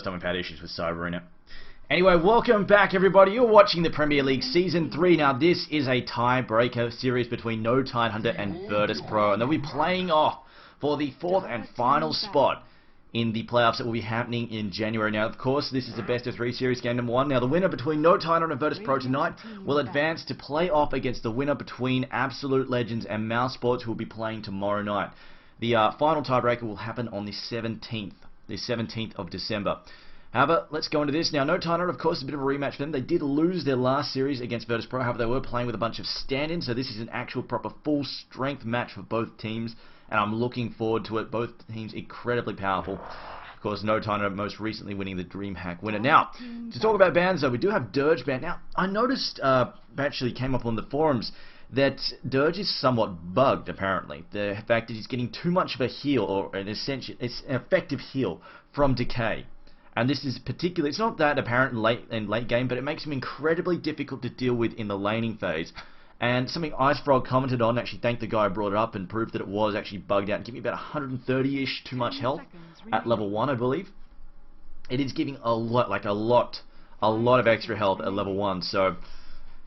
Time I've had issues with Cyber in it. Anyway, welcome back everybody. You're watching the Premier League Season 3. Now this is a tiebreaker series between No Tidehunter and Virtus.Pro, and they'll be playing off for the fourth and final spot in the playoffs that will be happening in January. Now, of course, this is the best of 3 series game number 1. Now, the winner between No Tidehunter and Virtus.Pro tonight will advance to play off against the winner between Absolute Legends and Mouse Sports, who will be playing tomorrow night. The final tiebreaker will happen on the 17th of December. However, let's go into this. Now, No Tidehunter, of course, is a bit of a rematch for them. They did lose their last series against Virtus.Pro. However, they were playing with a bunch of stand-ins, so this is an actual proper full-strength match for both teams, and I'm looking forward to it. Both teams incredibly powerful. Of course, No Tidehunter most recently winning the DreamHack winner. Now, to talk about bans, though, we do have Dirge ban. Now, I noticed, actually came up on the forums, that Dirge is somewhat bugged, apparently. The fact that he's getting too much of a heal, or an effective heal from Decay. And this is particularly, it's not that apparent in late game, but it makes him incredibly difficult to deal with in the laning phase. And something IceFrog commented on, actually thanked the guy who brought it up and proved that it was actually bugged out and giving me about 130-ish too much health at level 1, I believe. It is giving a lot of extra health at level 1, so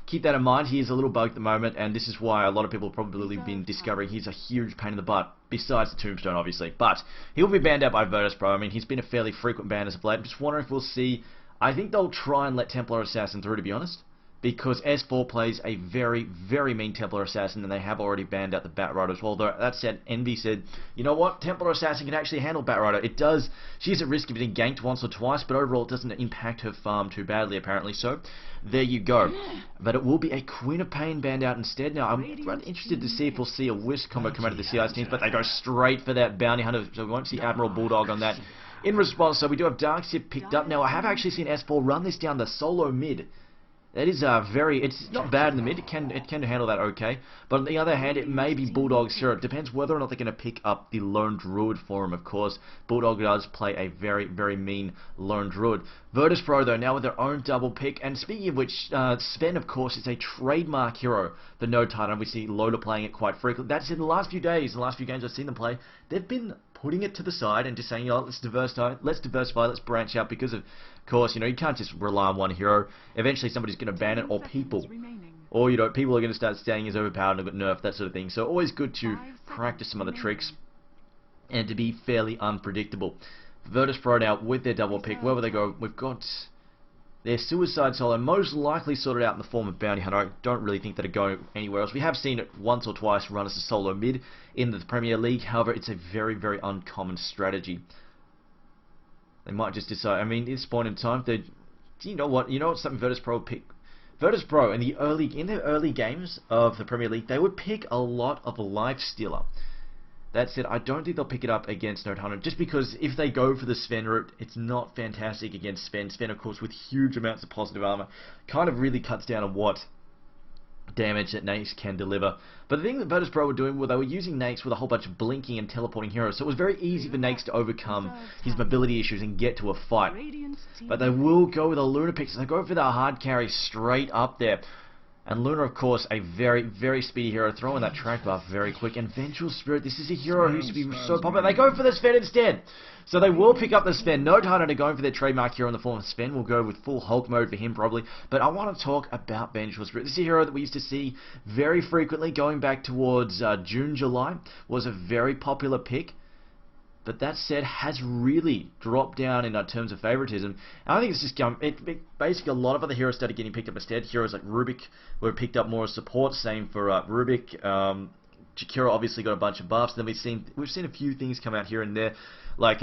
keep that in mind. He is a little bugged at the moment, and this is why a lot of people have probably been discovering he's a huge pain in the butt, besides the Tombstone, obviously. But he'll be banned out by Virtus.Pro. I mean, he's been a fairly frequent ban as of late. I'm just wondering if we'll see. I think they'll try and let Templar Assassin through, to be honest, because S4 plays a very, very mean Templar Assassin, and they have already banned out the Bat Rider as well. Though that said, Envy said, you know what, Templar Assassin can actually handle Bat Rider. It does. She's at risk of getting ganked once or twice, but overall it doesn't impact her farm too badly, apparently. So there you go. But it will be a Queen of Pain banned out instead. Now, I'm really interested to see if we'll see a Wisp combo come out of the CIS teams, but they go straight for that Bounty Hunter, so we won't see Admiral Bulldog on that. In response, so we do have Darkseid picked up. Now, I have actually seen S4 run this down the solo mid. That is it's not bad in the mid. It can handle that okay. But on the other hand, it may be Bulldog's hero. It depends whether or not they're going to pick up the Lone Druid for him, of course. Bulldog does play a very, very mean Lone Druid. Virtus.Pro, though, now with their own double pick. And speaking of which, Sven, of course, is a trademark hero for No Tidehunter. We see Loda playing it quite frequently. That's in the last few days, the last few games I've seen them play. They've been putting it to the side and just saying, oh, let's diversify, let's branch out, because of course, you can't just rely on one hero. Eventually somebody's going to ban it, or people. Or, people are going to start staying as overpowered and got nerfed, that sort of thing. So always good to practice some other tricks and to be fairly unpredictable. Virtus.Pro now with their double pick, where will they go? We've got their Suicide Solo, most likely sorted out in the form of Bounty Hunter. I don't really think that it'll go anywhere else. We have seen it once or twice run as a solo mid in the Premier League. However, it's a very, very uncommon strategy. They might just decide, I mean, at this point in time, you know what something Virtus.Pro pick? Virtus.Pro in their early games of the Premier League, they would pick a lot of Lifestealer. That said, I don't think they'll pick it up against No Tidehunter, just because if they go for the Sven route, it's not fantastic against Sven. Sven, of course, with huge amounts of positive armor, kind of really cuts down on what damage that Nace can deliver. But the thing that Virtus.Pro were doing, they were using Nace with a whole bunch of blinking and teleporting heroes, so it was very easy for Nace to overcome his mobility issues and get to a fight. But they will go with a Luna pick, so they go for the hard carry straight up there. And Luna, of course, a very, very speedy hero, throwing that track buff very quick. And Vengeful Spirit, this is a hero who used to be so popular. They go for the Sven instead. So they will pick up the Sven. No Tidehunter going for their trademark hero in the form of Sven. We'll go with full Hulk mode for him, probably. But I want to talk about Vengeful Spirit. This is a hero that we used to see very frequently going back towards June, July. Was a very popular pick. But that said, has really dropped down in terms of favoritism. And I think it's just basically a lot of other heroes started getting picked up instead. Heroes like Rubik were picked up more as support. Same for Rubik. Jakira obviously got a bunch of buffs. Then we've seen a few things come out here and there, like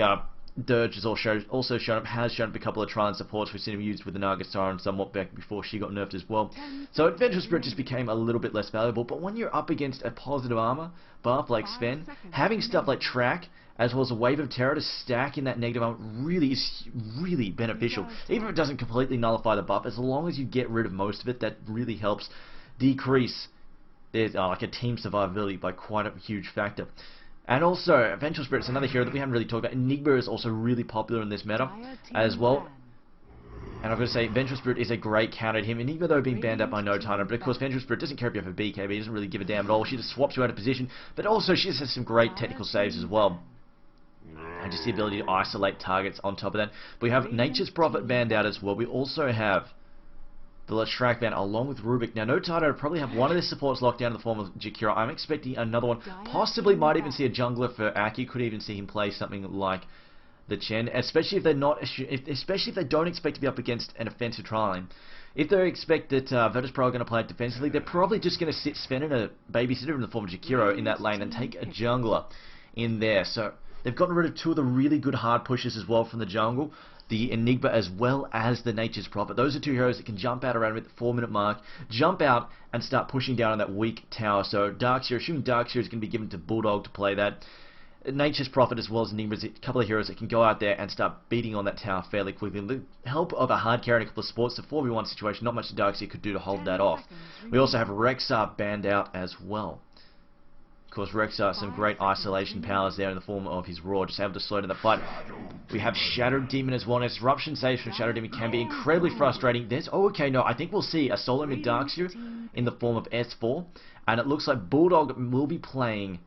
Dirge has also shown up a couple of Tron supports. We've seen him used with the Naga Siren somewhat back before she got nerfed as well. So Adventure Spirit just became a little bit less valuable. But when you're up against a positive armor buff like Sven, having stuff like Track, as well as a Wave of Terror to stack in that negative armor, really is really beneficial. Even if it doesn't completely nullify the buff, as long as you get rid of most of it, that really helps decrease their like a team survivability by quite a huge factor. And also, Vengeful Spirit is another hero that we haven't really talked about. Enigma is also really popular in this meta as well. And I've got to say, Vengeful Spirit is a great counter to him. Enigma, though, being banned up by No Tidehunter. But of course, Vengeful Spirit doesn't care if you have a BKB. He doesn't really give a damn at all. She just swaps you out of position. But also, she just has some great technical saves as well. And just the ability to isolate targets on top of that. We have Nature's Prophet banned out as well. We also have the Leshrac band along with Rubik. Now, no Tata would probably have one of their supports locked down in the form of Jakiro. I'm expecting another one. Possibly might even see a jungler for Aki. Could even see him play something like the Chen, especially if they're not, especially if they don't expect to be up against an offensive trialing. If they expect that Virtus.Pro are going to play it defensively, they're probably just going to sit Sven in a babysitter in the form of Jakiro in that lane and take a jungler in there. So they've gotten rid of two of the really good hard pushes as well from the jungle, the Enigma as well as the Nature's Prophet. Those are two heroes that can jump out around at the 4-minute mark, jump out and start pushing down on that weak tower. So Darkseer, assuming Darkseer is going to be given to Bulldog to play that. Nature's Prophet as well as Enigma, a couple of heroes that can go out there and start beating on that tower fairly quickly. And the help of a hard carry and a couple of sports, the 4v1 situation, not much Darkseer could do to hold that off. We also have Rexar banned out as well. Of course, Rexar, some great isolation powers there in the form of his Roar, just able to slow down the fight. We have Shadow Demon as well. Disruption saves from Shadow Demon can be incredibly frustrating. I think we'll see a solo mid Darkseer in the form of S4, and it looks like Bulldog will be playing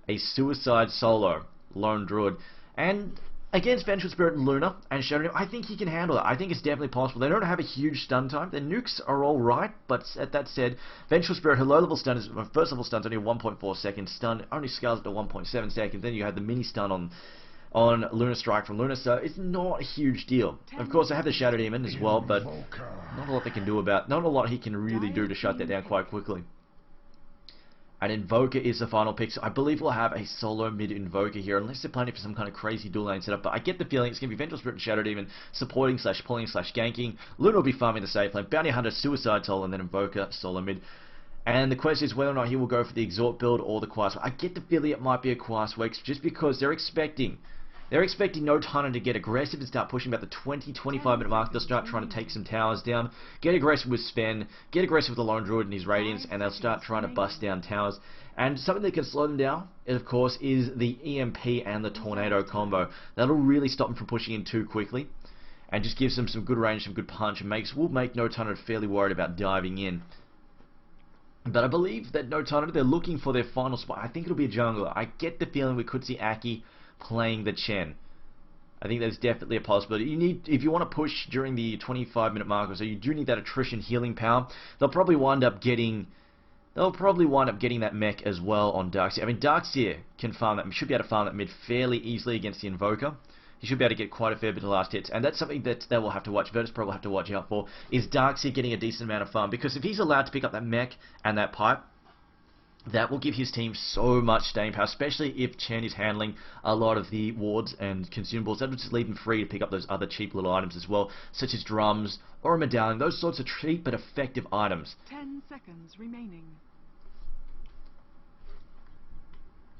a Suicide solo Lone Druid. And against Vengeful Spirit and Luna and Shadow Demon, I think he can handle it. I think it's definitely possible. They don't have a huge stun time. Their nukes are alright, but at that said, Vengeful Spirit, her low level stun is, first level stun's only 1.4 seconds, stun only scales up to 1.7 seconds, then you have the mini stun on Luna Strike from Luna, so it's not a huge deal. Of course, I have the Shadow Demon as well, but not a lot they can do about, not a lot he can really do to shut that down quite quickly. And Invoker is the final pick, so I believe we'll have a solo mid Invoker here, unless they're planning for some kind of crazy dual lane setup. But I get the feeling it's going to be Vengeful Spirit and Shadow Demon supporting / pulling / ganking. Luna will be farming the safe lane, Bounty Hunter, Suicide Soul, and then Invoker solo mid. And the question is whether or not he will go for the Exhort build or the Quas. I get the feeling it might be a Quas Wakes, just because they're expecting No Tana to get aggressive and start pushing about the 20-25 minute mark. They'll start trying to take some towers down, get aggressive with Sven, get aggressive with the Lone Druid and his Radiance, and they'll start trying to bust down towers. And something that can slow them down, of course, is the EMP and the Tornado combo. That'll really stop them from pushing in too quickly, and just gives them some good range, some good punch, and will make No Tana fairly worried about diving in. But I believe that No Tana, they're looking for their final spot. I think it'll be a jungler. I get the feeling we could see Aki playing the Chen. I think there's definitely a possibility. If you want to push during the 25-minute mark or so, you do need that attrition healing power. They'll probably wind up getting that mech as well on Darkseer. I mean, Darkseer can farm that, should be able to farm that mid fairly easily against the Invoker. He should be able to get quite a fair bit of last hits, and that's something that they will have to watch. Virtus.Pro will have to watch out for, is Darkseer getting a decent amount of farm, because if he's allowed to pick up that mech and that pipe, that will give his team so much staying power, especially if Chen is handling a lot of the wards and consumables. That will just leave him free to pick up those other cheap little items as well, such as drums or a medallion. Those sorts of cheap but effective items. 10 seconds remaining.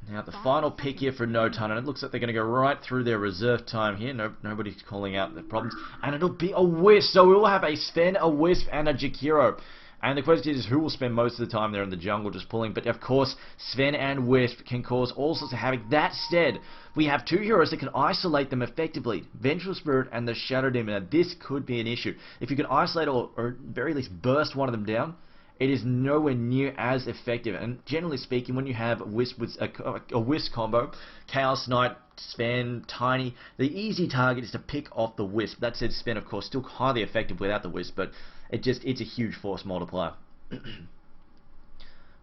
Now the final pick here for No Tana, and it looks like they're going to go right through their reserve time here. Nobody's calling out the problems, and it'll be a Wisp. So we will have a Sven, a Wisp, and a Jakiro. And the question is who will spend most of the time there in the jungle just pulling. But of course, Sven and Wisp can cause all sorts of havoc. That said, we have two heroes that can isolate them effectively. Vengeful Spirit and the Shadow Demon. Now this could be an issue. If you can isolate or at very least burst one of them down, it is nowhere near as effective. And generally speaking, when you have Wisp with a Wisp combo, Chaos Knight, Sven, Tiny, the easy target is to pick off the Wisp. That said, Sven of course still highly effective without the Wisp, but it's a huge force multiplier.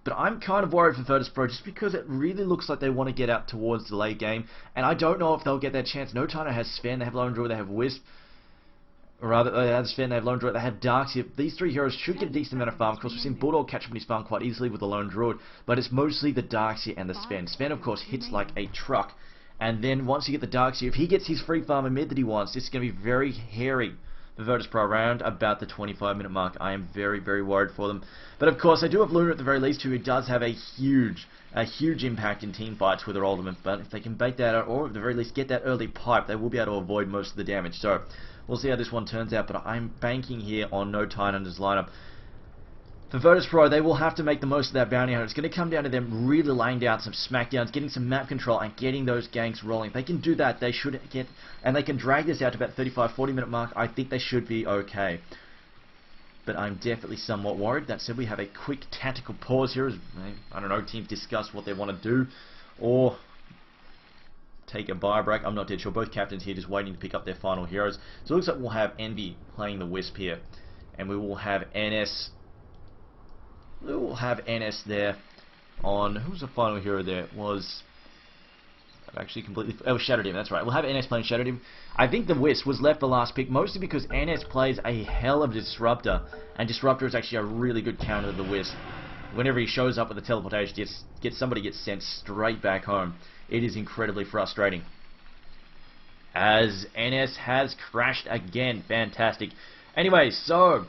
But I'm kind of worried for Virtus.Pro just because it really looks like they want to get out towards the late game, and I don't know if they'll get that chance. No Tana has Sven, they have Lone Druid, they have Wisp. Or rather, they have Sven, they have Lone Druid, they have Darkseer. These three heroes should get a decent amount of farm. Of course, we've seen Bulldog catch up on his farm quite easily with the Lone Druid, but it's mostly the Darkseer and the Sven. Sven, of course, hits like a truck. And then once you get the Darkseer, if he gets his free farm in mid that he wants, this is going to be very hairy for Virtus.Pro around about the 25-minute mark. I am very, very worried for them. But of course, I do have Luna at the very least, who does have a huge impact in team fights with her ultimate. But if they can bait that out, or at the very least get that early pipe, they will be able to avoid most of the damage. So we'll see how this one turns out. But I'm banking here on No Tana and his lineup. For Virtus.Pro, they will have to make the most of that bounty hunter. It's going to come down to them really laying down some smackdowns, getting some map control, and getting those ganks rolling. If they can do that, they should get, and they can drag this out to about 35-40 minute mark, I think they should be okay. But I'm definitely somewhat worried. That said, we have a quick tactical pause here as, I don't know, teams discuss what they want to do, or take a buyback. I'm not dead sure. Both captains here just waiting to pick up their final heroes. So it looks like we'll have Envy playing the Wisp here. And we will have NS. We will have NS there on... Who was the final hero there? It was... I've actually completely... Oh, Shadow Demon, that's right. We'll have NS playing Shadow Demon. I think the Wisp was left for last pick, mostly because NS plays a hell of a Disruptor. And Disruptor is actually a really good counter to the Wisp. Whenever he shows up with a teleportation, somebody gets sent straight back home. It is incredibly frustrating. As NS has crashed again. Fantastic. Anyway, so...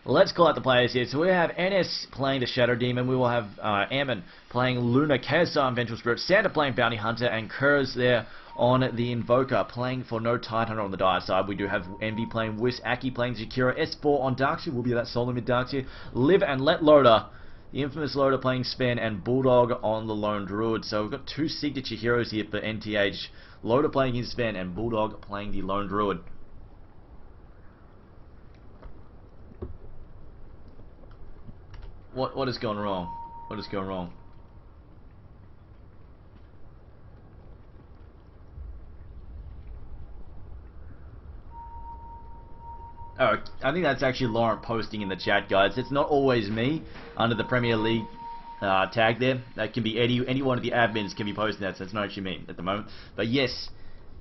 let's call out the players here. So we have NS playing the Shadow Demon. We will have Ammon playing Luna, KSR and Vengeful Spirit, Santa playing Bounty Hunter, and Kurz there on the Invoker playing for no Tidehunter on the dire side. We do have Envy playing Wisp, Aki playing Zakira, S4 on Darkseer will be that solo mid Darkseer, Live and Let Loader, the infamous Loader playing Sven, and Bulldog on the Lone Druid. So we've got two signature heroes here for NTH. Loader playing his Sven and Bulldog playing the Lone Druid. What has gone wrong? What has gone wrong? Oh, I think that's actually Laurent posting in the chat, guys. It's not always me under the Premier League tag there. That can be any one of the admins can be posting that, so it's not actually me at the moment. But yes,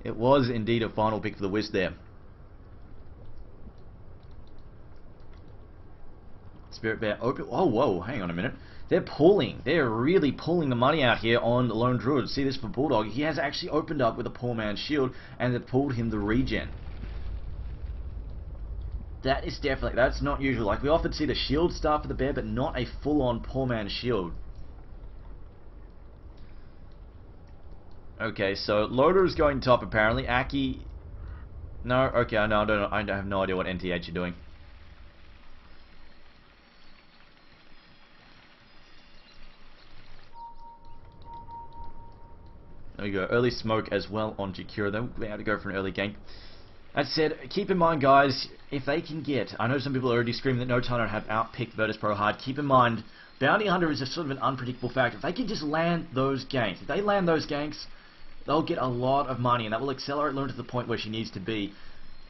it was indeed a final pick for the Wisp there. Spirit Bear open. Oh, whoa, hang on a minute. They're pulling. They're really pulling the money out here on the Lone Druid. See this for Bulldog. He has actually opened up with a poor man's shield, and they've pulled him the regen. That is definitely... that's not usual. Like, we often see the shield start for the bear, but not a full-on poor man's shield. Okay, so Loader is going top, apparently. Aki... no, okay, no, I have no idea what NTH are doing. There we go. Early smoke as well on Jakira. Then we'll be able to go for an early gank. That said, keep in mind, guys, if they can get... I know some people are already screaming that no Tidehunter have outpicked Virtus.Pro hard. Keep in mind, Bounty Hunter is a sort of an unpredictable factor. If they can just land those ganks, if they land those ganks, they'll get a lot of money, and that will accelerate Luna to the point where she needs to be.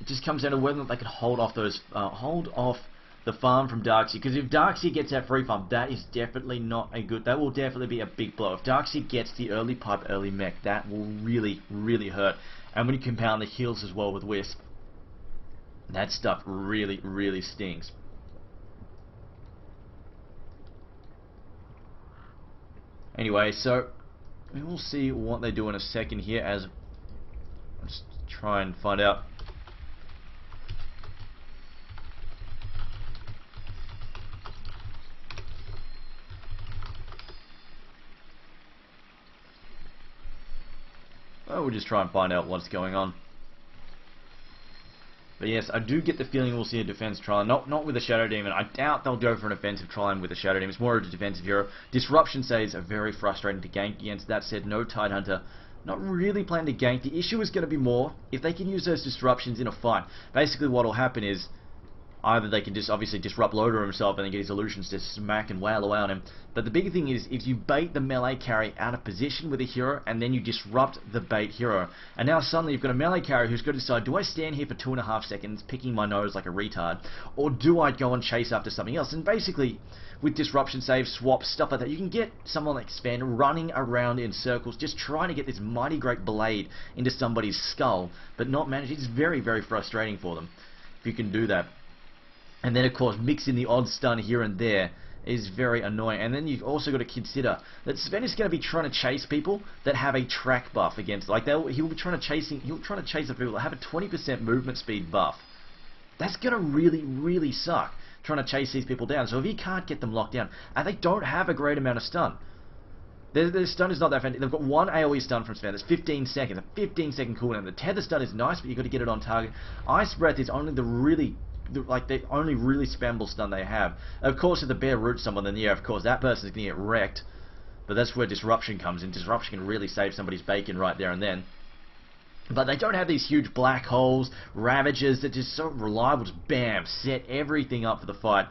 It just comes down to whether or not they can hold off those... hold off the farm from Darkseer, because if Darkseer gets that free farm, that is definitely not a good... that will definitely be a big blow. If Darkseer gets the early pipe, early mech, that will really, really hurt. And when you compound the heals as well with Wisp, that stuff really, really stings. Anyway, so we will see what they do in a second here as... let's try and find out. Well, we'll just try and find out what's going on. But yes, I do get the feeling we'll see a defense trial. Not with a Shadow Demon. I doubt they'll go for an offensive trial with a Shadow Demon. It's more of a defensive hero. Disruption saves are very frustrating to gank against. That said, no Tidehunter. Not really planning to gank. The issue is going to be more if they can use those disruptions in a fight. Basically, what will happen is either they can just obviously disrupt Loader himself and then get his illusions to smack and wail away on him. But the bigger thing is if you bait the melee carry out of position with a hero and then you disrupt the bait hero. And now suddenly you've got a melee carry who's got to decide, do I stand here for 2.5 seconds picking my nose like a retard, or do I go and chase after something else? And basically with disruption saves, swaps, stuff like that, you can get someone like Sven running around in circles just trying to get this mighty great blade into somebody's skull, but not manage. It's very, very frustrating for them if you can do that. And then, of course, mixing the odd stun here and there is very annoying. And then you've also got to consider that Sven is going to be trying to chase people that have a track buff against. Like he'll be trying to chase the people that have a 20% movement speed buff. That's going to really, really suck trying to chase these people down. So if you can't get them locked down, and they don't have a great amount of stun. Their stun is not that fantastic. They've got one AoE stun from Sven. That's 15 seconds. A 15-second cooldown. The tether stun is nice, but you've got to get it on target. Ice Breath is only the only really spammable stun they have. Of course, if the bear roots someone, then yeah, of course, that person's going to get wrecked. But that's where Disruption comes in. Disruption can really save somebody's bacon right there and then. But they don't have these huge black holes, Ravagers that just so reliable, just bam, set everything up for the fight.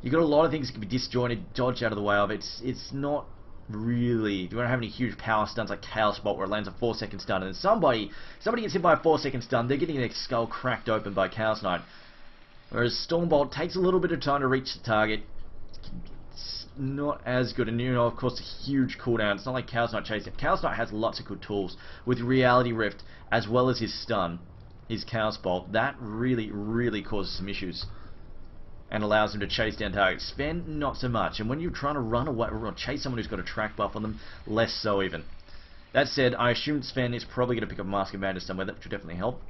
You've got a lot of things that can be disjointed, dodged out of the way of. It's not really, do we not have any huge power stuns like Chaos Bolt where it lands a 4-second stun, and then somebody gets hit by a 4-second stun, they're getting their skull cracked open by Chaos Knight. Whereas Stormbolt takes a little bit of time to reach the target. It's not as good, and of course, a huge cooldown. It's not like Chaos Knight chasing it. Chaos Knight has lots of good tools with Reality Rift as well as his stun, his Chaos Bolt. That really, really causes some issues and allows him to chase down targets. Sven, not so much. And when you're trying to run away or chase someone who's got a track buff on them, less so even. That said, I assume Sven is probably going to pick up Mask of Madness somewhere. That would definitely help.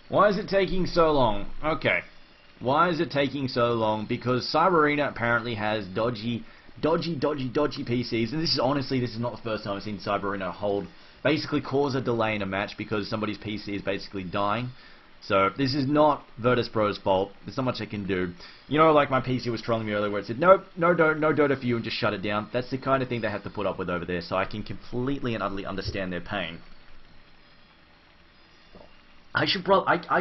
Why is it taking so long? Okay. Why is it taking so long? Because Cyber Arena apparently has dodgy PCs, and this is not the first time I've seen Cyber Arena basically cause a delay in a match because somebody's PC is basically dying. So this is not Virtus.Pro's fault. There's not much I can do. You know, like my PC was trolling me earlier where it said, nope, no Dota for you, and just shut it down. That's the kind of thing they have to put up with over there, so I can completely and utterly understand their pain. I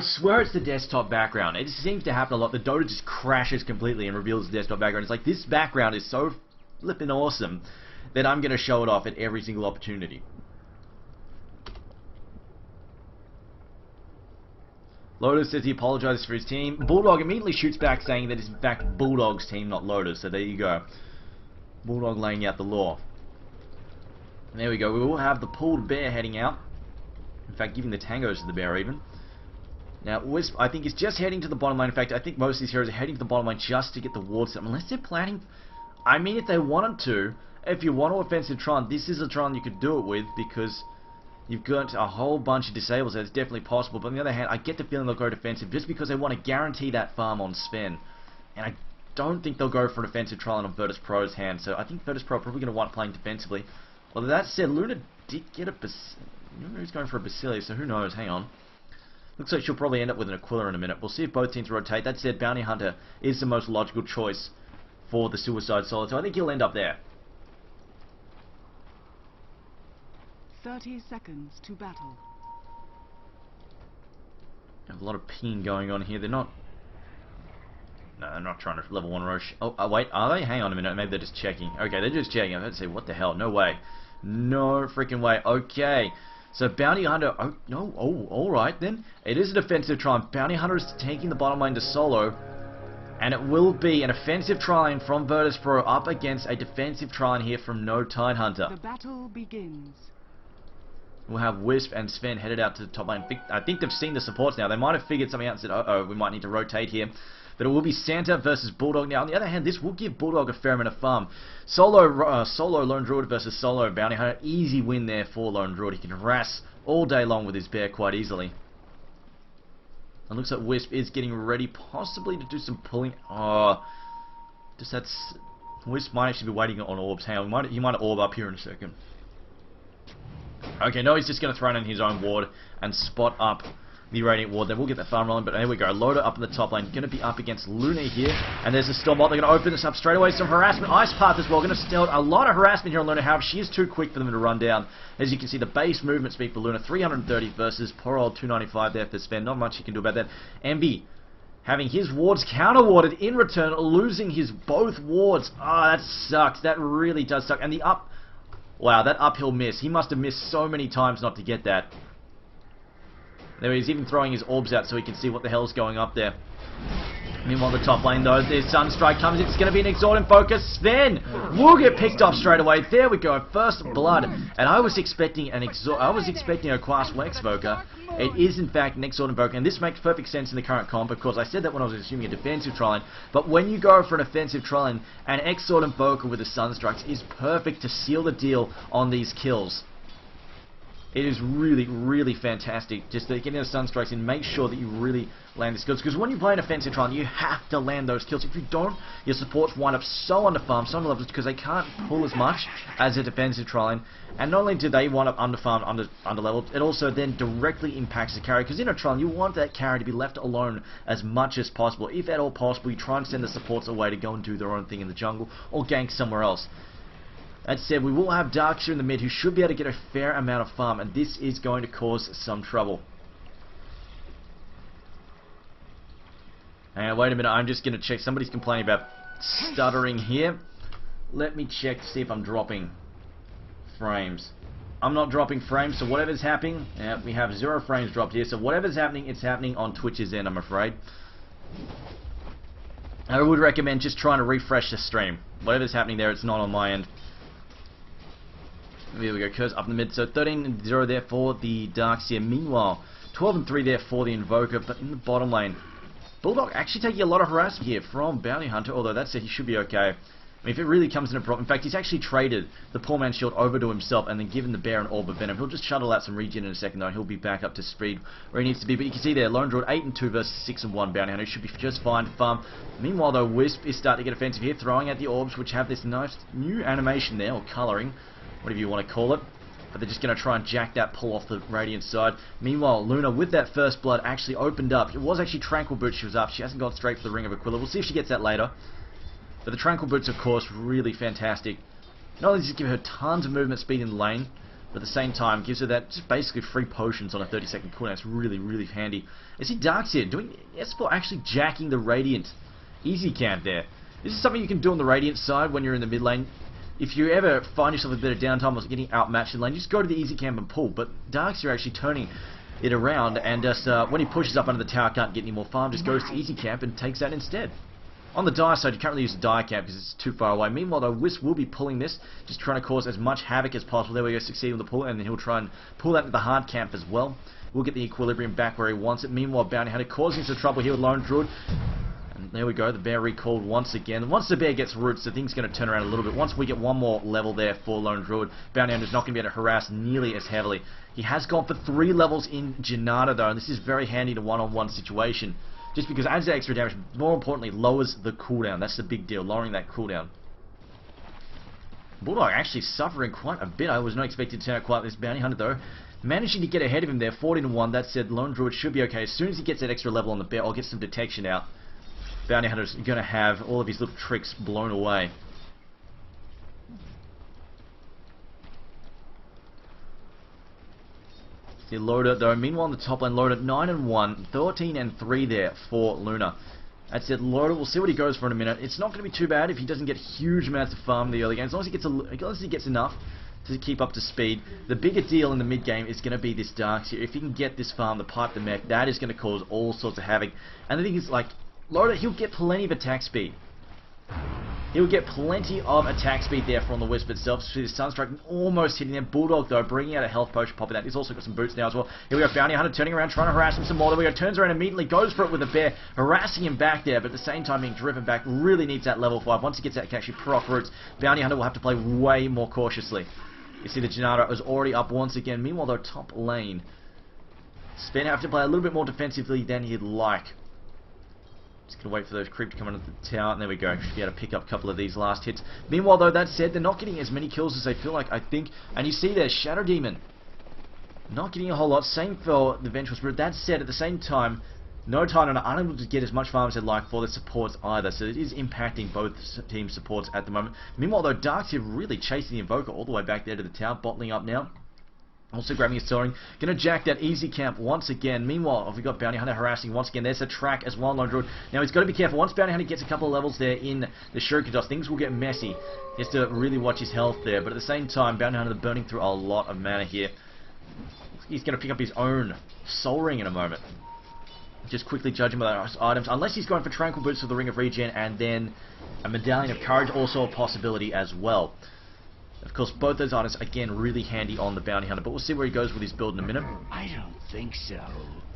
swear it's the desktop background. It seems to happen a lot. The Dota just crashes completely and reveals the desktop background. It's like, this background is so flippin' awesome that I'm going to show it off at every single opportunity. Lotus says he apologizes for his team. Bulldog immediately shoots back saying that it's in fact Bulldog's team, not Lotus. So there you go. Bulldog laying out the law. And there we go. We will have the pulled bear heading out. In fact, giving the tangos to the bear even. Now, Wisp, I think, is just heading to the bottom line. In fact, I think most of these heroes are heading to the bottom line just to get the wards set. Unless they're planning... I mean, if they wanted to, if you want to offensive Tron, this is a Tron you could do it with, because you've got a whole bunch of disables, so it's definitely possible. But on the other hand, I get the feeling they'll go defensive just because they want to guarantee that farm on Sven. And I don't think they'll go for an offensive Tron on Virtus.Pro's hand, so I think Virtus.Pro are probably going to want playing defensively. Although that said, Luna did get a... He's going for a Basilius, so who knows? Hang on. Looks like she'll probably end up with an Aquila in a minute. We'll see if both teams rotate. That said, Bounty Hunter is the most logical choice for the Suicide Solid, so I think he'll end up there. 30 seconds to battle. Have a lot of ping going on here. They're not... No, they're not trying to level 1 rush. Oh, wait, are they? Hang on a minute. Maybe they're just checking. Okay, they're just checking. I had to say, what the hell? No way. No freaking way. Okay. So Bounty Hunter, alright then. It is a defensive try. Bounty Hunter is taking the bottom lane to solo. And it will be an offensive try from Virtus.Pro up against a defensive try here from No Tidehunter. The battle begins. We'll have Wisp and Sven headed out to the top lane. I think they've seen the supports now. They might have figured something out and said, uh-oh, we might need to rotate here. But it will be Santa versus Bulldog. Now, on the other hand, this will give Bulldog a fair amount of farm. Solo Lone Druid versus solo Bounty Hunter. Easy win there for Lone Druid. He can harass all day long with his bear quite easily. And looks like Wisp is getting ready possibly to do some pulling. Wisp might actually be waiting on orbs. Hang on, he might orb up here in a second. Okay, no, he's just going to throw in his own ward and spot up the Radiant Ward. Then we'll get the farm rolling, but here we go. Loader up in the top lane. Going to be up against Luna here. And there's a Stormbot. They're going to open this up straight away. Some harassment. Ice Path as well. Going to steal a lot of harassment here on Luna. However, she is too quick for them to run down. As you can see, the base movement speed for Luna, 330 versus poor old 295 there for Sven. Not much you can do about that. Envy having his wards counter-warded in return, losing his both wards. That sucks. That really does suck. And the up... Wow, that uphill miss. He must have missed so many times not to get that. There he's even throwing his orbs out so he can see what the hell's going up there. Meanwhile, the top lane though, there's Sunstrike comes in. It's going to be an Exorbitant focus. Sven will get picked off straight away. There we go, first blood. And I was expecting a Class 1 Evoker. It is in fact an Exorbitant Invoker, and this makes perfect sense in the current comp because I said that when I was assuming a defensive Trilane. But when you go for an offensive Trilane, an Exorbitant Invoker with the Sunstrikes is perfect to seal the deal on these kills. It is really, really fantastic just to get into stun strikes and make sure that you really land the skills. Because when you play an offensive trial, you have to land those kills. If you don't, your supports wind up so underfarmed, so underleveled, because they can't pull as much as a defensive trial. And not only do they wind up underfarmed, underleveled, it also then directly impacts the carry. Because in a trial, you want that carry to be left alone as much as possible. If at all possible, you try and send the supports away to go and do their own thing in the jungle or gank somewhere else. That said, we will have Darkseer in the mid who should be able to get a fair amount of farm, and this is going to cause some trouble. And wait a minute, I'm just going to check. Somebody's complaining about stuttering here. Let me check to see if I'm dropping frames. I'm not dropping frames, so whatever's happening, we have 0 frames dropped here, so whatever's happening, it's happening on Twitch's end, I'm afraid. I would recommend just trying to refresh the stream. Whatever's happening there, it's not on my end. There we go, Curse up in the mid. So 13-0 there for the Darkseer. Meanwhile, 12-3 there for the Invoker. But in the bottom lane, Bulldog actually taking a lot of harassment here from Bounty Hunter. Although that said, he should be okay. I mean, if it really comes in a problem. In fact, he's actually traded the poor man's shield over to himself and then given the bear an orb of venom. He'll just shuttle out some regen in a second though, and he'll be back up to speed where he needs to be. But you can see there, Lone Druid 8-2 versus 6-1 Bounty Hunter. Should be just fine farm. Meanwhile though, Wisp is starting to get offensive here, throwing at the orbs, which have this nice new animation there, or colouring, whatever you want to call it. But they're just going to try and jack that pull off the Radiant side. Meanwhile, Luna, with that first blood, actually opened up. It was actually Tranquil Boots she was up. She hasn't gone straight for the Ring of Aquila. We'll see if she gets that later. But the Tranquil Boots, of course, really fantastic. Not only does it give her tons of movement speed in the lane, but at the same time gives her that just basically free potions on a 30-second cooldown. It's really, really handy. You see Darkseer doing S4 actually jacking the Radiant easy camp there. This is something you can do on the Radiant side when you're in the mid lane. If you ever find yourself a bit of downtime or getting outmatched in lane, just go to the easy camp and pull. But Darkseer actually turning it around, and just when he pushes up under the tower, can't get any more farm, just goes to easy camp and takes that instead. On the Dire side, you can't really use the Dire camp because it's too far away. Meanwhile, though, Wisp will be pulling this, just trying to cause as much havoc as possible. There we go, succeed on the pull, and then he'll try and pull that into the hard camp as well. We'll get the equilibrium back where he wants it. Meanwhile, Bounty Hunter causing some trouble here with Lone Druid. And there we go, the bear recalled once again. Once the bear gets roots, the thing's going to turn around a little bit. Once we get one more level there for Lone Druid, Bounty Hunter's not going to be able to harass nearly as heavily. He has gone for 3 levels in Janata though, and this is very handy in a one-on-one situation. Just because it adds that extra damage, more importantly, lowers the cooldown. That's the big deal, lowering that cooldown. Bulldog actually suffering quite a bit. I was not expecting to turn out quite this. Bounty Hunter though, managing to get ahead of him there, 14-1. That said, Lone Druid should be okay. As soon as he gets that extra level on the bear, or gets some detection out, Bounty Hunter's going to have all of his little tricks blown away. See Loader though, meanwhile on the top lane, Loader 9-1, 13-3 there for Luna. That's it, Loader, we'll see what he goes for in a minute. It's not going to be too bad if he doesn't get huge amounts of farm in the early game, as long as he gets enough to keep up to speed. The bigger deal in the mid game is going to be this Darkseer. If he can get this farm, the pipe, the mech, that is going to cause all sorts of havoc. And the thing is, like, Loader, he'll get plenty of attack speed. He'll get plenty of attack speed there from the Wisp itself. So the Sunstrike almost hitting them. Bulldog though, bringing out a health potion, popping that. He's also got some boots now as well. Here we go, Bounty Hunter turning around, trying to harass him some more. There we go, turns around immediately, goes for it with a bear, harassing him back there, but at the same time being driven back. Really needs that level 5. Once he gets that, he can actually proc roots. Bounty Hunter will have to play way more cautiously. You see the Janata is already up once again. Meanwhile though, top lane, Spin have to play a little bit more defensively than he'd like. Just going to wait for those creep to come into the tower, and there we go. Should be able to pick up a couple of these last hits. Meanwhile, though, that said, they're not getting as many kills as they feel like, I think. And you see there, Shadow Demon not getting a whole lot. Same for the Vengeful Spirit. That said, at the same time, No Titan are unable to get as much farm as they'd like for the supports either. So it is impacting both team supports at the moment. Meanwhile, though, Darkseer really chasing the Invoker all the way back there to the tower, bottling up now. Also grabbing his soaring. Going to jack that easy camp once again. Meanwhile, we've got Bounty Hunter harassing once again. There's a track as well, Lone Druid. Now he's got to be careful. Once Bounty Hunter gets a couple of levels there in the Shuriken Toss, things will get messy. He has to really watch his health there. But at the same time, Bounty Hunter burning through a lot of mana here. He's going to pick up his own Soul Ring in a moment. Just quickly judge him by those items. Unless he's going for Tranquil Boots for the Ring of Regen and then a Medallion of Courage, also a possibility as well. Of course, both those items, again, really handy on the Bounty Hunter, but we'll see where he goes with his build in a minute. I don't think so.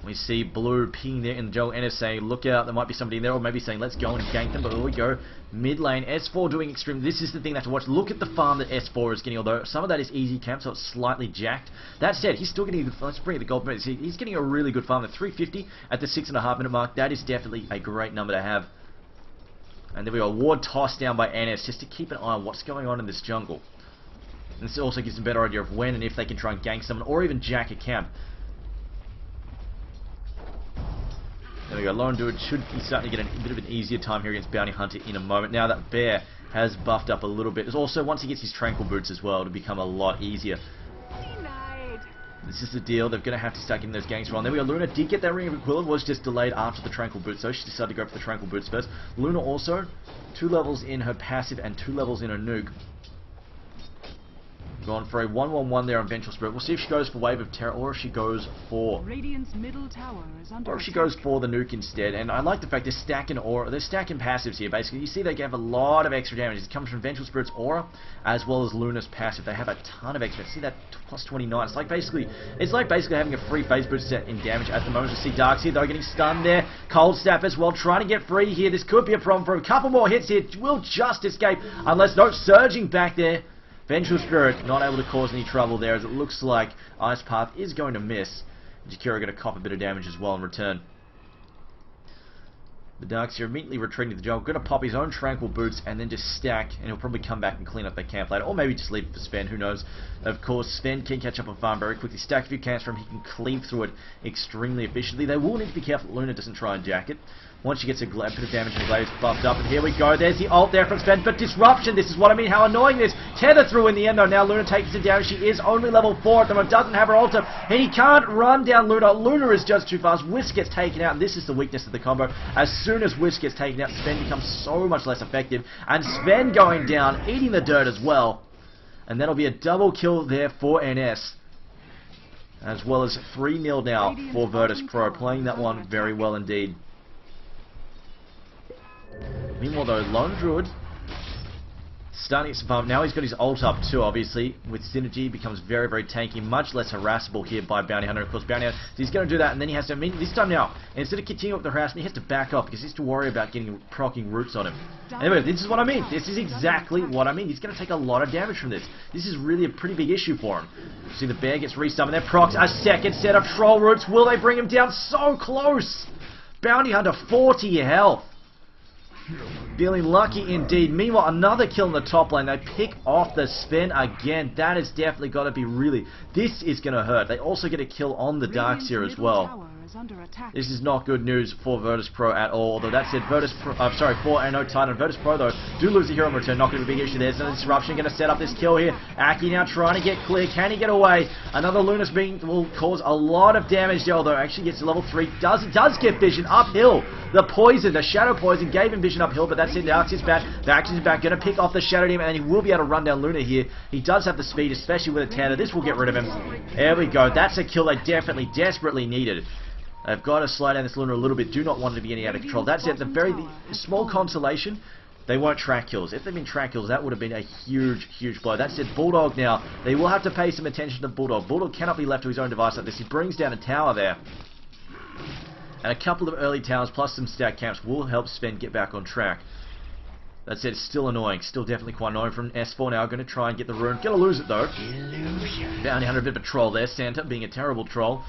We see Blue ping there in the jungle, NS saying, look out, there might be somebody in there, or maybe saying, let's go and gank them, but here we go. Mid lane, S4 doing extreme. This is the thing they have to watch. Look at the farm that S4 is getting, although some of that is easy camp, so it's slightly jacked. That said, he's still getting a good, let's bring it the gold minutes. He's getting a really good farm at 350 at the 6.5 minute mark. That is definitely a great number to have. And there we go, ward tossed down by NS, just to keep an eye on what's going on in this jungle. And this also gives them a better idea of when and if they can try and gank someone, or even jack a camp. There we go, Lone Druid should be starting to get a bit of an easier time here against Bounty Hunter in a moment. Now that Bear has buffed up a little bit. There's also, once he gets his Tranquil Boots as well, it'll become a lot easier. This is the deal, they're going to have to start getting those ganks on. There we go, Luna did get that Ring of Aquila, was just delayed after the Tranquil Boots, so she decided to go for the Tranquil Boots first. Luna also, 2 levels in her passive and 2 levels in her nuke. Gone for a 1-1-1 there on Vengeful Spirit. We'll see if she goes for Wave of Terror, or if she goes for... Radiant's middle tower is under or if she attack. goes for the nuke instead. And I like the fact they're stacking aura, they're stacking passives here basically. You see they have a lot of extra damage. It comes from Vengeful Spirit's aura as well as Luna's passive. They have a ton of extra. See that plus 29. It's like basically having a free phase boost set in damage at the moment. You see Darks here though getting stunned there. Cold Snap as well, trying to get free here. This could be a problem for him. A couple more hits here. Will just escape unless no surging back there. Vengeful Spirit not able to cause any trouble there, as it looks like Ice Path is going to miss. Jakira going to cop a bit of damage as well in return. The Darkseer immediately retreating to the jungle, going to pop his own Tranquil Boots and then just stack, and he'll probably come back and clean up that camp later, or maybe just leave it for Sven, who knows. Of course, Sven can catch up on farm very quickly, stack a few camps for him, he can cleave through it extremely efficiently. They will need to be careful that Luna doesn't try and jack it. Once she gets a bit of damage and the glaive is buffed up, and here we go, there's the ult there from Sven, but disruption, this is what I mean, how annoying this. Tether through in the end though, now Luna takes the damage, she is only level 4 at the moment, doesn't have her ult up, and he can't run down Luna. Luna is just too fast, Whisk gets taken out, and this is the weakness of the combo. As soon as Whisk gets taken out, Sven becomes so much less effective, and Sven going down, eating the dirt as well. And that'll be a double kill there for NS. As well as 3-0 now for Virtus.Pro, playing that one very well indeed. Meanwhile though, Lone Druid starting to farm. Now he's got his ult up too, obviously. With Synergy, becomes very, very tanky, much less harassable here by Bounty Hunter. Of course, Bounty Hunter, so he's going to do that, and then he has to, this time now, instead of continuing with the harassment, he has to back off, because he has to worry about proccing roots on him. Anyway, this is what I mean. This is exactly what I mean. He's going to take a lot of damage from this. This is really a pretty big issue for him. See, the bear gets resummoned, then procs a second set of troll roots. Will they bring him down? So close! Bounty Hunter, 40 health. Feeling lucky indeed. Meanwhile, another kill in the top lane. They pick off the Sven again. That has definitely got to be really... This is going to hurt. They also get a kill on the Darkseer as well. This is not good news for Virtus.Pro at all. Although that said, for No Titan. Virtus.Pro though do lose the hero in return. Not going to be a big issue. There's no disruption. Going to set up this kill here. Aki now trying to get clear. Can he get away? Another Lunas will cause a lot of damage there. Although actually gets to level 3. Does get vision uphill. The poison, the shadow poison gave him vision uphill, but that's it. Darks is back. Darks is back. Going to pick off the shadow demon, and he will be able to run down Luna here. He does have the speed, especially with a tether. This will get rid of him. There we go. That's a kill they definitely, desperately needed. They've got to slow down this Luna a little bit. Do not want it to be any out of control. That's it. The small consolation. They weren't track kills. If they'd been track kills, that would have been a huge, huge blow. That's it. Bulldog now. They will have to pay some attention to Bulldog. Bulldog cannot be left to his own device like this. He brings down a tower there. And a couple of early towers plus some stack camps will help Sven get back on track. That said, it's still annoying. Still definitely quite annoying from S4 now. Going to try and get the rune. Going to lose it though. Illusion. Bounty Hunter, a bit of a troll there. Santa being a terrible troll.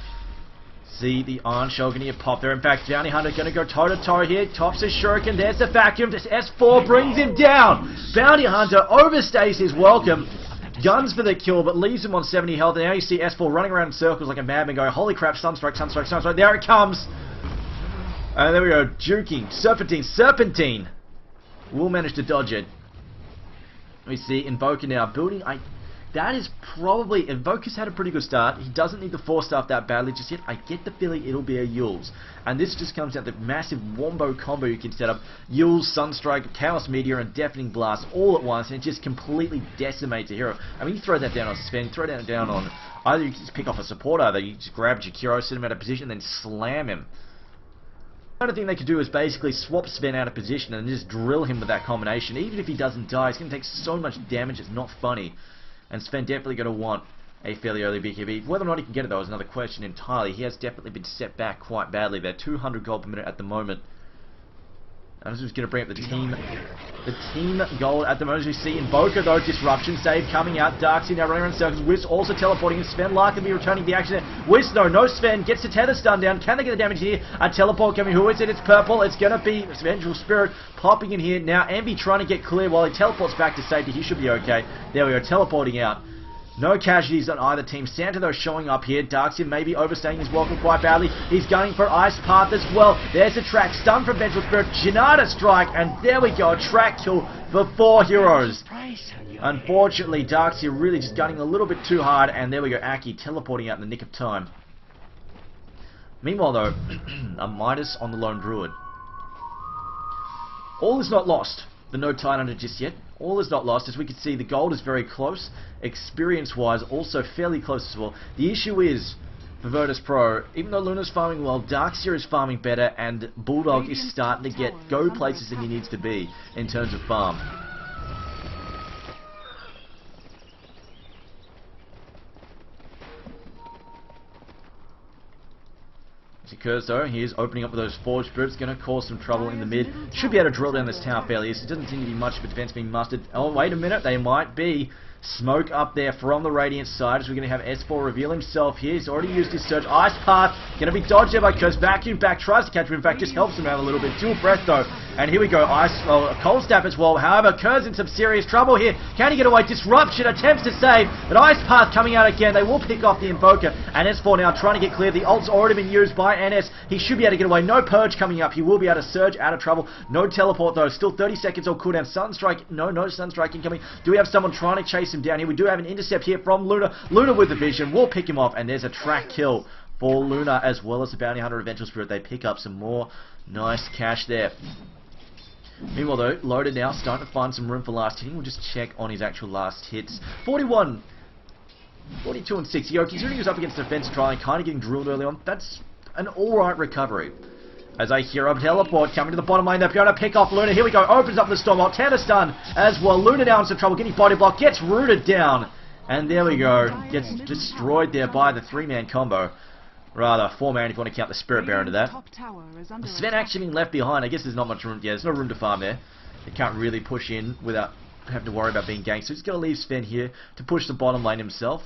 See the Iron Shell going to get popped there. In fact, Bounty Hunter going to go toe-to-toe here. Tops his shuriken. There's the vacuum. This S4 brings him down. Bounty Hunter overstays his welcome. Guns for the kill, but leaves him on 70 health. And now you see S4 running around in circles like a madman going, holy crap, Sunstrike, Sunstrike, Sunstrike. There it comes. And there we go. Juking. Serpentine. Will manage to dodge it. We see Invoker now building. That is probably... Invoker's had a pretty good start. He doesn't need the 4-star that badly just yet. I get the feeling it'll be a Yules. And this just comes down to the massive wombo combo you can set up. Yules, Sunstrike, Chaos Meteor, and Deafening Blast all at once. And it just completely decimates a hero. I mean, you throw that down on Sven, throw that down on... Either you just pick off a support, either you just grab Jakiro, sit him out of position, then slam him. The other thing they could do is basically swap Sven out of position and just drill him with that combination. Even if he doesn't die, it's going to take so much damage, it's not funny. And Sven definitely going to want a fairly early BKB. Whether or not he can get it, though, is another question entirely. He has definitely been set back quite badly there. 200 gold per minute at the moment. I'm just going to bring up the team goal at the moment. As we see Invoker, though, disruption save coming out. Darkseid now running around circles. Whis also teleporting, and Sven likely be returning the action there. Whis, no Sven gets the tether stun down. Can they get the damage here? A teleport coming. Who is it? It's purple. It's going to be Vengeful Spirit popping in here. Now Envy trying to get clear while he teleports back to safety. He should be okay. There we go, teleporting out. No casualties on either team. Santa, though, showing up here. Darkseid maybe overstaying his welcome quite badly. He's gunning for Ice Path as well. There's a track. Stun from Vengeful Spirit. Janata strike. And there we go. A track kill for 4 heroes. Unfortunately, Darkseid really just gunning a little bit too hard. And there we go. Aki teleporting out in the nick of time. Meanwhile, though, a Midas on the Lone Druid. All is not lost for no Titanhunter just yet. All is not lost. As we can see, the gold is very close. Experience-wise, also fairly close as well. The issue is, for Virtus.Pro, even though Luna's farming well, Darkseid is farming better, and Bulldog is starting to go places that he needs to be in terms of farm. Occurs though, he is opening up with those Forge Spirits, going to cause some trouble in the mid. Should be able to drill down this tower fairly easy. It doesn't seem to be much of a defense being mustered. Oh, wait a minute, they might be. Smoke up there from the Radiant side as we're going to have S4 reveal himself here. He's already used his Surge. Ice Path going to be dodged there by Curse. Vacuum back, tries to catch him. In fact, just helps him out a little bit. Dual Breath though. And here we go. Cold Snap as well. However, Curse in some serious trouble here. Can he get away? Disruption attempts to save. But Ice Path coming out again. They will pick off the Invoker. And S4 now trying to get clear. The ult's already been used by NS. He should be able to get away. No Purge coming up. He will be able to surge out of trouble. No teleport though. Still 30 seconds on cooldown. Sunstrike. No Sunstrike incoming. Do we have someone trying to chase him down here? We do have an intercept here from Luna. Luna with the vision. We'll pick him off. And there's a track kill for Luna as well as the Bounty Hunter Vengeful Spirit. They pick up some more nice cash there. Meanwhile though, Loaded now starting to find some room for last hitting. We'll just check on his actual last hits. 41, 42 and 6. Considering he was up against the defensive trial and kind of getting drilled early on, that's an alright recovery. As I hear a teleport coming to the bottom lane, they're going to pick off Luna. Here we go, opens up the Stormbolt, Tether stun as well. Luna now in some trouble, getting body block, gets rooted down. And there we go, gets destroyed there by the 3-man combo. Rather, 4-man if you want to count the Spirit Bearer into that. Sven actually being left behind. I guess there's not much room. Yeah, there's no room to farm there. They can't really push in without having to worry about being ganked. So he's going to leave Sven here to push the bottom lane himself.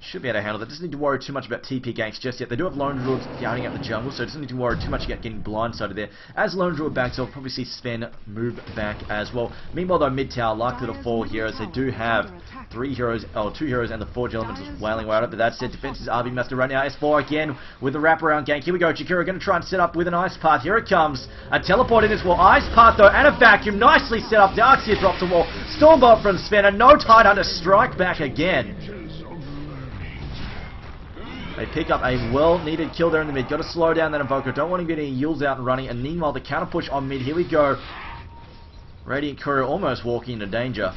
Should be able to handle that. Doesn't need to worry too much about TP ganks just yet. They do have Lone Druids guarding up the jungle, so doesn't need to worry too much about getting blindsided there. As Lone Druid backs off, probably see Sven move back as well. Meanwhile though, mid tower likely to fall here as they do have 2 heroes and the Forge Elementals wailing right up. But that said, defenses are being mustered right now. S4 again with the wraparound gank. Here we go. Chikura going to try and set up with an Ice Path. Here it comes. A teleport in as well. Ice Path though and a vacuum. Nicely set up. Darkseid drops the wall. Stormbolt from Sven and no Titanhunter strike back again. They pick up a well-needed kill there in the mid. Got to slow down that Invoker. Don't want him getting yields out and running. And meanwhile, the counter push on mid. Here we go. Radiant Courier almost walking into danger.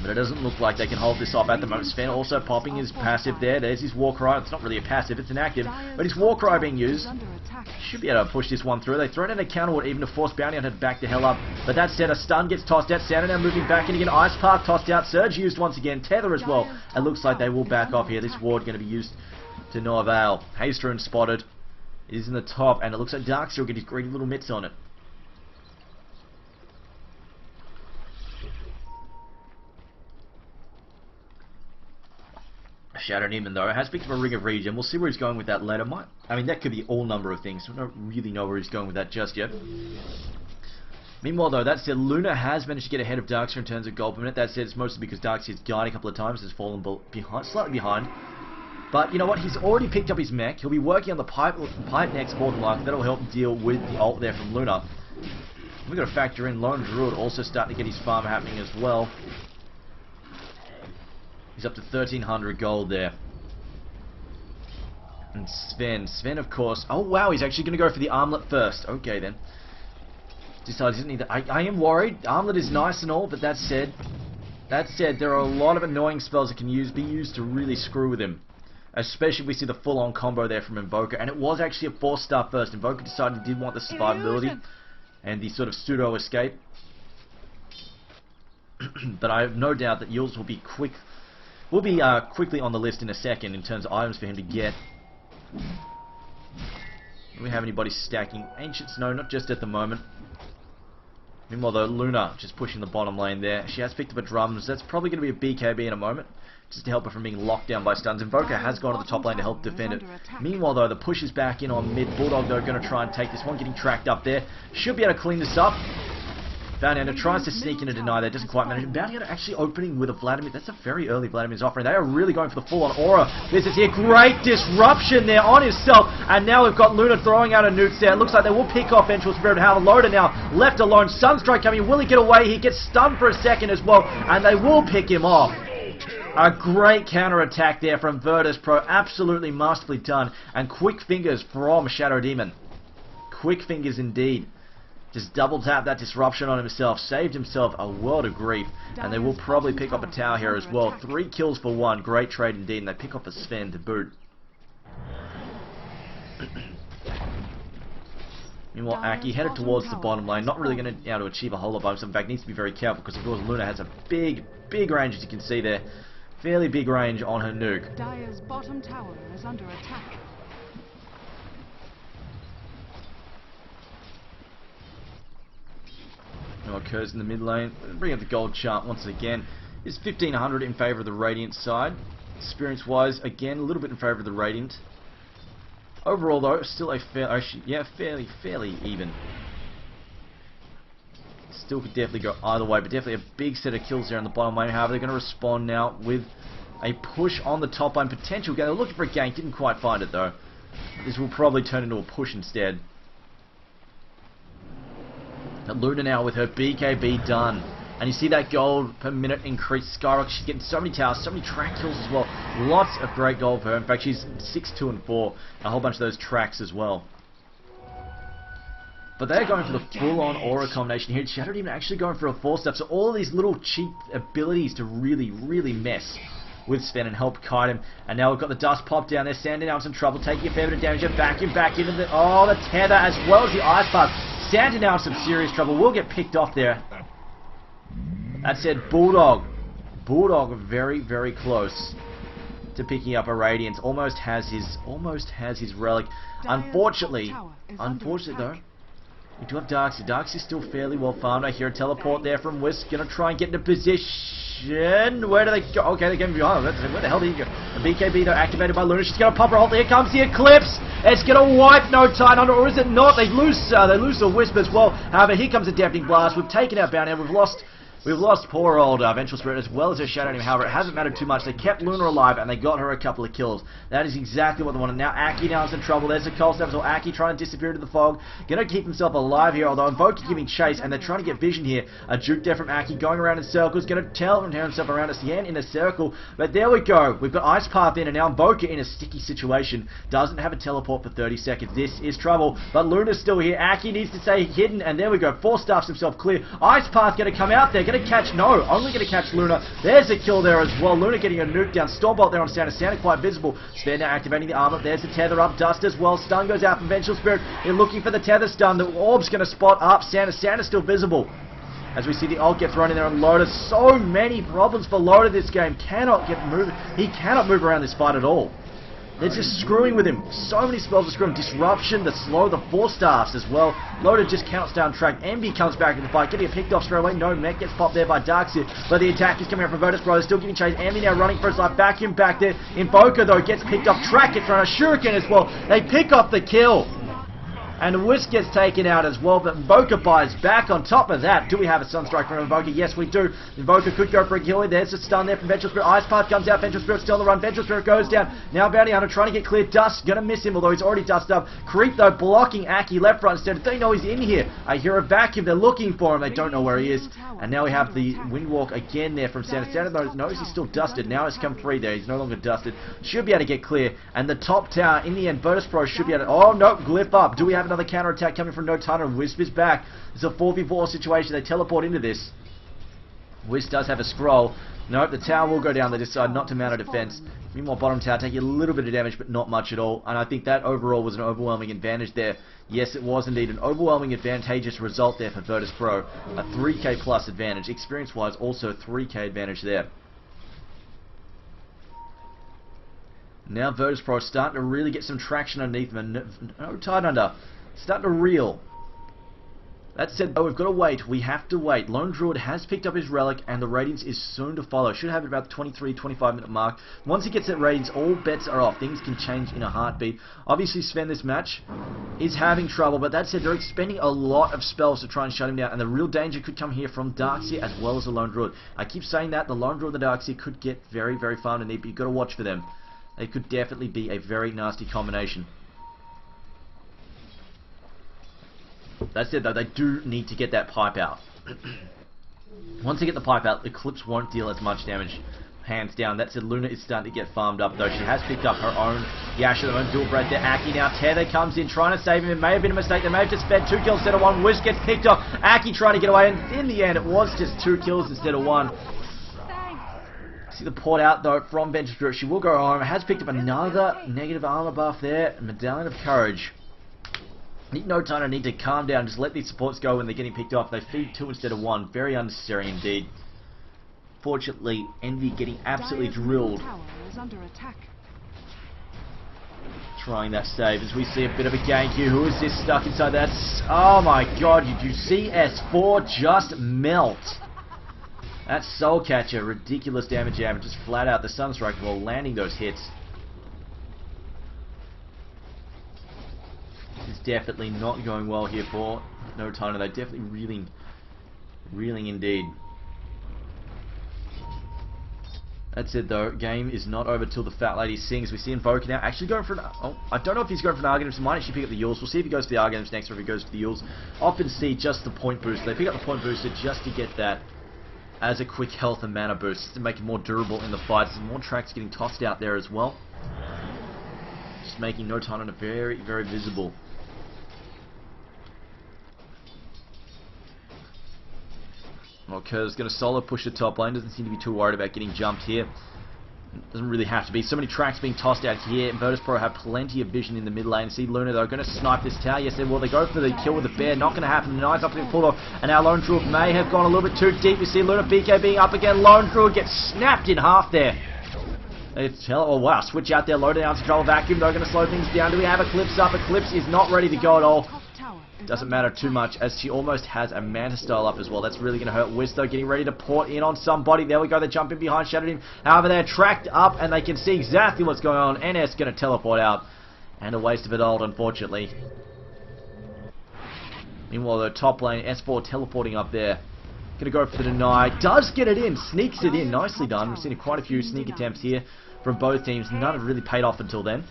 But it doesn't look like they can hold this off at the moment. Sven also popping his passive there. There's his Warcry. It's not really a passive, it's an active. But his Warcry being used. Should be able to push this one through. They've thrown in a counter ward even to force Bounty Hunter to back the hell up. But that said, a stun gets tossed out. Santa now moving back in again. Ice Path tossed out. Surge used once again. Tether as well. It looks like they will back off here. This ward going to be used to no avail. Haste Rune spotted. It is in the top, and it looks like Darkseid will get his greedy little mitts on it. Shadow Demon though has picked up a Ring of Regen. We'll see where he's going with that later. I mean, that could be all number of things. We don't really know where he's going with that just yet. Meanwhile though, that said, Luna has managed to get ahead of Darkseid in terms of gold per minute. That said, it's mostly because Darkseid's died a couple of times, has fallen behind, slightly behind. But you know what, he's already picked up his mech. He'll be working on the pipe next more than likely. That'll help deal with the ult there from Luna. We've got to factor in Lone Druid also starting to get his farm happening as well. He's up to 1,300 gold there. And Sven of course, oh wow, he's actually going to go for the armlet first. Okay then. Decides he doesn't need that. I am worried. Armlet is nice and all, but that said, there are a lot of annoying spells that can be used to really screw with him. Especially if we see the full-on combo there from Invoker. And it was actually a 4-star first. Invoker decided he did want the survivability and the sort of pseudo-escape. But I have no doubt that Yules will be quickly on the list in a second in terms of items for him to get. Do we have anybody stacking Ancients? No, not just at the moment. Meanwhile though, Luna just pushing the bottom lane there. She has picked up a drums. That's probably going to be a BKB in a moment, just to help her from being locked down by stuns. Invoker has gone to the top lane to help defend it. Meanwhile though, the push is back in on mid. Bulldog though going to try and take this one, getting tracked up there. Should be able to clean this up. Bounty Hunter tries to sneak in and deny that, doesn't quite manage it. Bounty Hunter actually opening with a Vladimir. That's a very early Vladimir's offering. They are really going for the full-on aura. This is here. Great disruption there on himself. And now we've got Luna throwing out a nuke there. It looks like they will pick off Vengeful Spirit. However, Loader now left alone. Sunstrike coming. Will he get away? He gets stunned for a second as well. And they will pick him off. A great counter-attack there from Virtus.Pro. Absolutely masterfully done. And quick fingers from Shadow Demon. Quick fingers indeed. Just double tap that disruption on himself, saved himself a world of grief, and they will probably pick up a tower here as well. 3 kills for 1, great trade indeed, and they pick up a Sven to boot. Meanwhile, Aki headed towards the bottom lane, not really going to be able to achieve a whole lot by himself. In fact, needs to be very careful because of course Luna has a big range, as you can see there. Fairly big range on her nuke. Dire's bottom tower is under attack. Occurs in the mid lane. Bring up the gold chart once again. Is 1500 in favour of the Radiant side. Experience wise, again a little bit in favour of the Radiant. Overall though, still a fairly even. Still could definitely go either way, but definitely a big set of kills there on the bottom lane. However, they're going to respond now with a push on the top lane. Potential game. They're looking for a gank, didn't quite find it though. This will probably turn into a push instead. Luna now with her BKB done. And you see that gold per minute increase. Skyrock, she's getting so many towers, so many track kills as well. Lots of great gold for her. In fact, she's 6, 2, and 4. A whole bunch of those tracks as well. But they're going for the full-on aura combination here. Shadow Demon actually going for a 4-step. So all these little cheap abilities to really mess with Sven and help kite him. And now we've got the dust pop down there. Sandown's in trouble, taking a fair bit of damage. Back into the... Oh, the tether as well as the ice path. Santa now in some serious trouble. Will get picked off there. That said, Bulldog very close to picking up a Radiance. Almost has his relic. Unfortunately though, we do have Darkseid. Darkseid's still fairly well farmed. I hear a teleport there from Whisk. Gonna try and get into position. Where do they go? Okay, they're getting behind. Where the hell did he go? The BKB though activated by Luna. She's gonna pop her ult. Here comes the Eclipse. It's gonna wipe No Time Under, or is it not? They lose the Wisp as well. However, here comes a Deafening Blast. We've taken out Bounty. We've lost poor old Vengeful Spirit as well as her Shadow Demon. However, it hasn't mattered too much. They kept Luna alive and they got her a couple of kills. That is exactly what they wanted. Now Aki now is in trouble. There's a cold snap. So Aki trying to disappear into the fog. Gonna keep himself alive here, although Invoker giving chase and they're trying to get vision here. A juke there from Aki going around in circles. Gonna turn himself around us again in a circle. But there we go. We've got Ice Path in and now Invoker in a sticky situation. Doesn't have a teleport for 30 seconds. This is trouble. But Luna's still here. Aki needs to stay hidden and there we go. 4 staffs himself clear. Ice Path gonna come out there. Gonna catch no. Only going to catch Luna. There's a kill there as well. Luna getting a nuke down. Stormbolt there on Santa. Santa quite visible. Sven now activating the armor. There's the tether up. Dust as well. Stun goes out from Vengeful Spirit. They're looking for the tether stun. The orb's going to spot up Santa. Santa's still visible. As we see the ult get thrown in there on Loader. So many problems for Loader this game. Cannot get moved. He cannot move around this fight at all. They're just screwing with him. So many spells to screw him. Disruption, the slow, the 4 staffs as well. Loader just counts down track. Envy comes back in the fight, getting picked off straight away. No mech gets popped there by Darkseid. But the attack is coming out from Virtus.Pro. Still giving chase. Envy now running for his life. Back there. Invoker though gets picked off. Track gets thrown. A Shuriken as well. They pick up the kill. And Whisk gets taken out as well, but Invoker buys back. On top of that, do we have a Sunstrike from Invoker? Yes, we do. Invoker could go for a kill. There's a stun there from Vengeful Spirit. Ice Path comes out. Vengeful Spirit still on the run. Vengeful Spirit goes down. Now Bounty Hunter trying to get clear. Dust gonna miss him, although he's already dusted up. Creep though blocking Aki left front instead. They know he's in here. I hear a vacuum. They're looking for him. They don't know where he is. And now we have the Windwalk again there from Santa. Santa knows he's still dusted. Now it's come free there. He's no longer dusted. Should be able to get clear. And the top tower in the end, Virtus.Pro should be able to... Oh no, glyph up. Do we have another counter attack coming from No Time and Wisp is back? It's a 4v4 situation. They teleport into this. Wisp does have a scroll. Nope, the tower will go down. They decide not to mount a defense. Meanwhile, bottom tower taking a little bit of damage, but not much at all. And I think that overall was an overwhelming advantage there. Yes, it was indeed an overwhelming advantageous result there for Virtus.Pro. A 3k plus advantage. Experience-wise, also a 3k advantage there. Now Virtus.Pro is starting to really get some traction underneath them. No tight under. Starting to reel. That said, though, we've got to wait. We have to wait. Lone Druid has picked up his relic, and the Radiance is soon to follow. Should have it about the 23-25 minute mark. Once he gets that Radiance, all bets are off. Things can change in a heartbeat. Obviously, Sven this match is having trouble, but that said, they're expending a lot of spells to try and shut him down, and the real danger could come here from Darkseer as well as the Lone Druid. I keep saying that. The Lone Druid and the Darkseer could get very, very far underneath, but you've got to watch for them. They could definitely be a very nasty combination. That said, though, they do need to get that pipe out. Once they get the pipe out, Eclipse won't deal as much damage. Hands down. That said, Luna is starting to get farmed up, though. She has picked up her own Yasha, her own dual breath there. Aki now. Tether comes in, trying to save him. It may have been a mistake. They may have just fed 2 kills instead of 1. Wish gets picked up. Aki trying to get away, and in the end, it was just 2 kills instead of 1. See the port out, though, from Venture Spirit. She will go home. Has picked up another negative armor buff there. Medallion of Courage. No time. I need to calm down. Just let these supports go when they're getting picked off. They feed 2 instead of 1. Very unnecessary indeed. Fortunately, Envy getting absolutely drilled. Tower is under attack. Trying that save as we see a bit of a gank here. Who is this stuck inside that? Oh my god, did you see S4 just melt? That Soul Catcher, ridiculous damage, just flat out the Sunstrike while landing those hits. This is definitely not going well here for No Time. They're definitely reeling indeed. That's it though, game is not over till the Fat Lady sings. We see Invoker now actually going for an... Oh, I don't know if he's going for an Argonauts. He might actually pick up the Yules. We'll see if he goes for the Argonauts next or if he goes for the Yules. Often see just the point boost. They pick up the point booster just to get that as a quick health and mana boost to make it more durable in the fights. Some more tracks getting tossed out there as well. Just making No Time very, very visible. Well, Kerr's going to solo push the top lane. Doesn't seem to be too worried about getting jumped here. Doesn't really have to be. So many tracks being tossed out here. Virtus.Pro have plenty of vision in the mid lane. See Luna, though, going to snipe this tower. Yes, they will. They go for the kill with the bear. Not going to happen. The knife's up being pulled off. And now Lone Druid may have gone a little bit too deep. We see Luna BK being up again. Lone Druid gets snapped in half there. Oh, wow. Switch out there. Loaded out to control vacuum. They're going to slow things down. Do we have Eclipse up? Eclipse is not ready to go at all. Doesn't matter too much as she almost has a Manta style up as well. That's really going to hurt. Wiz though getting ready to port in on somebody. There we go. They're jumping behind, shadowed him. However, they're tracked up and they can see exactly what's going on. NS going to teleport out. And a waste of it all, unfortunately. Meanwhile, the top lane, S4 teleporting up there. Going to go for the deny. Does get it in. Sneaks it in. Nicely done. We've seen quite a few sneak attempts here from both teams. None have really paid off until then.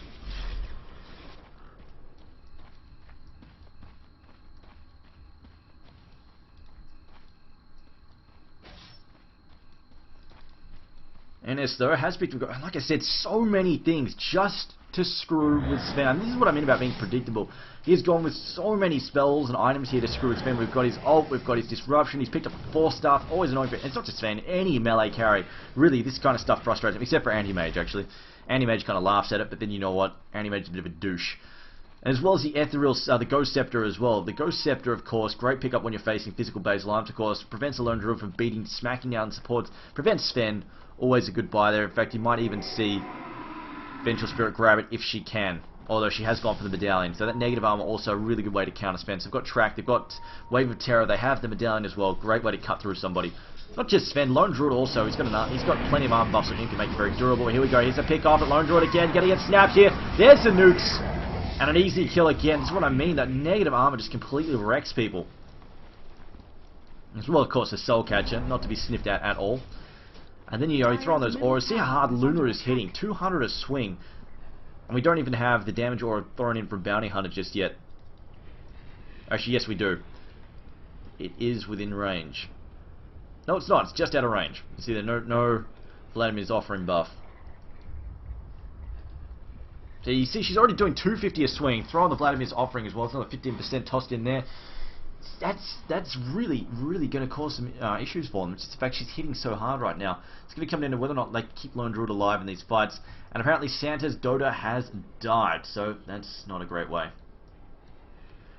NS though has picked up, like I said, so many things just to screw with Sven. And this is what I mean about being predictable. He's gone with so many spells and items here to screw with Sven. We've got his ult, we've got his disruption, he's picked up 4 stuff, always annoying, but it's not just Sven, any melee carry. Really, this kind of stuff frustrates him, except for Anti-Mage actually. Anti-Mage kind of laughs at it, but then you know what? Anti-Mage is a bit of a douche. As well as the Ethereal, the Ghost Scepter as well. The Ghost Scepter, of course, great pickup when you're facing physical based lines, of course. Prevents the Lone Druid from beating, smacking down supports. Prevents Sven. Always a good buy there. In fact, you might even see Vengeful Spirit grab it if she can. Although she has gone for the Medallion. So that negative armor also a really good way to counter Sven. So they've got Track, they've got Wave of Terror, they have the Medallion as well. Great way to cut through somebody. Not just Sven, Lone Druid also. He's got plenty of armor buffs on him to make it very durable. Here we go. Here's a pick off at Lone Druid again. Gonna get snapped here. There's the nukes. And an easy kill again. This is what I mean. That negative armor just completely wrecks people. As well, of course, the Soul Catcher. Not to be sniffed at all. And then you throw on those auras. See how hard Luna is hitting. 200 a swing. And we don't even have the damage aura thrown in from Bounty Hunter just yet. Actually, yes we do. It is within range. No, it's not. It's just out of range. You see there, no Vladimir's offering buff. So you see she's already doing 250 a swing. Throw on the Vladimir's offering as well. It's another 15% tossed in there. That's really going to cause some issues for them. It's just the fact she's hitting so hard right now. It's going to come down to whether or not they keep Lone Druid alive in these fights. And apparently Santa's Dota has died, so that's not a great way.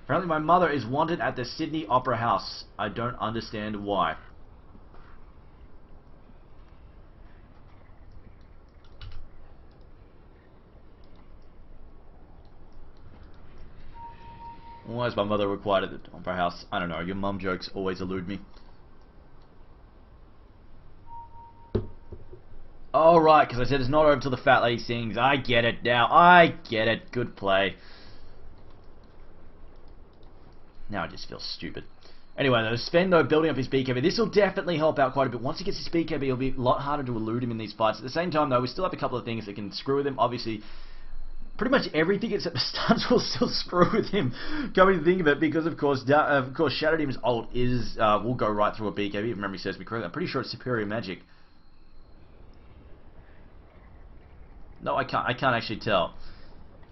Apparently my mother is wanted at the Sydney Opera House. I don't understand why. Why is my mother required at the Opera House? I don't know. Your mum jokes always elude me. Oh, right, because I said it's not over till the fat lady sings. I get it now. I get it. Good play. Now I just feel stupid. Anyway, though, Sven, though, building up his BKB. This will definitely help out quite a bit. Once he gets his BKB, it'll be a lot harder to elude him in these fights. At the same time, though, we still have a couple of things that can screw with him. Obviously, pretty much everything except the stuns will still screw with him. Coming to think of it, because of course Shadow Demon's ult is will go right through a BKB. If memory serves me correctly, I'm pretty sure it's superior magic. No, I can't actually tell.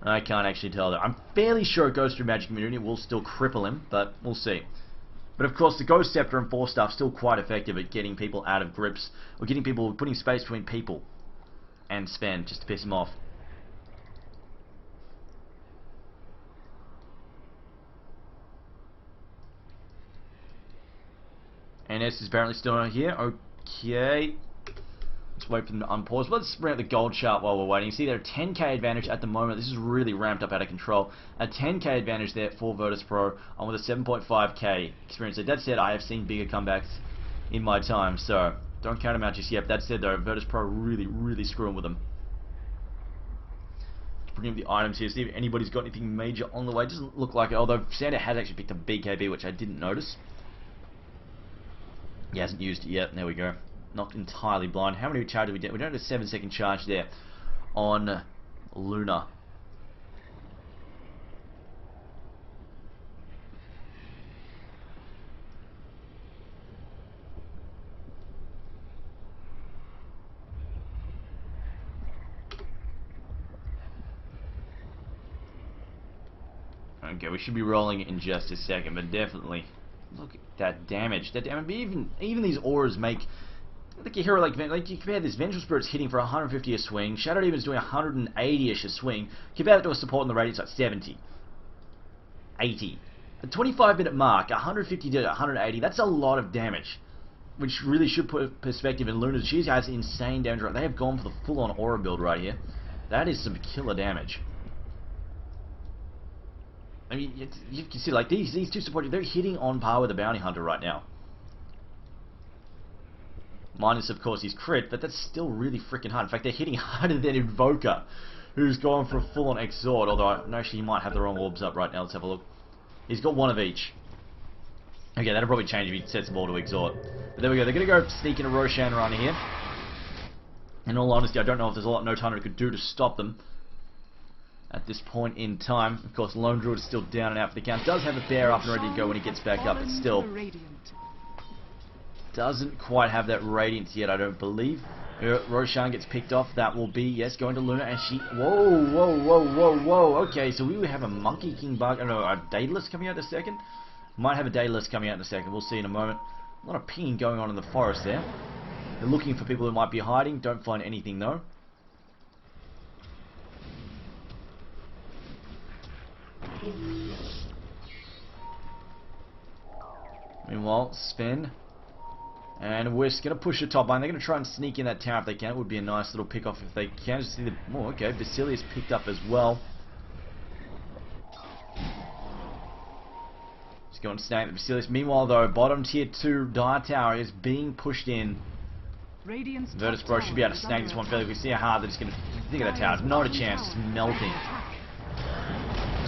I can't actually tell that. I'm fairly sure it goes through magic immunity. It will still cripple him, but we'll see. But of course, the Ghost Scepter and Force Staff still quite effective at getting people out of grips, or getting people, putting space between people and Sven just to piss him off. And S is apparently still not here. Okay. Let's wait for them to unpause. Let's bring out the gold chart while we're waiting. You see they're a 10k advantage at the moment. This is really ramped up out of control. A 10k advantage there for Virtus.Pro on with a 7.5k experience. So that said, I have seen bigger comebacks in my time, so don't count them out just yet. That said though, Virtus.Pro really screwing with them. Let's bring up the items here, see if anybody's got anything major on the way. Doesn't look like it, although Santa has actually picked up BKB, which I didn't notice. He hasn't used it yet. There we go. Not entirely blind. How many charges did we get? We don't have a 7-second charge there on Luna. Okay, we should be rolling it in just a second, but definitely look at that damage. That damage. Even these auras make. Like a hero like you compare this, Vengeful Spirit's hitting for 150 a swing, Shadow Demon's doing 180ish a swing, compare that to a support in the radius like 70, 80. The 25-minute mark, 150 to 180, that's a lot of damage, which really should put perspective in Luna. She has insane damage right. They have gone for the full-on aura build right here. That is some killer damage. I mean, you can see like these two supporters, they're hitting on par with the Bounty Hunter right now. Minus, of course, his crit, but that's still really freaking hard. In fact, they're hitting harder than Invoker, who's gone for a full-on Exort, although actually he might have the wrong orbs up right now. Let's have a look. He's got one of each. Okay, that'll probably change if he sets them all to Exort. But there we go. They're going to go sneak into Roshan right here. In all honesty, I don't know if there's a lot No Time could do to stop them at this point in time. Of course, Lone Druid is still down and out for the count. Does have a bear up and ready to go when he gets back up, but still doesn't quite have that radiance yet, I don't believe. Roshan gets picked off. That will be, yes, going to Luna, and she... Whoa. Okay, so we have a Monkey King bug. I don't know, a Daedalus coming out in a second? Might have a Daedalus coming out in a second. We'll see in a moment. A lot of pinging going on in the forest there. They're looking for people who might be hiding. Don't find anything, though. Meanwhile, Sven... And we're just going to push the top line. They're going to try and sneak in that tower if they can. It would be a nice little pick off if they can. Just see the... Oh, okay. Basilius picked up as well. Just going to snag the Basilius. Meanwhile, though, bottom tier 2 Dire Tower is being pushed in. Virtus.Pro should be able to snag this one fairly quickly. See how hard they're just going to... Think of that tower. Not a chance. It's melting.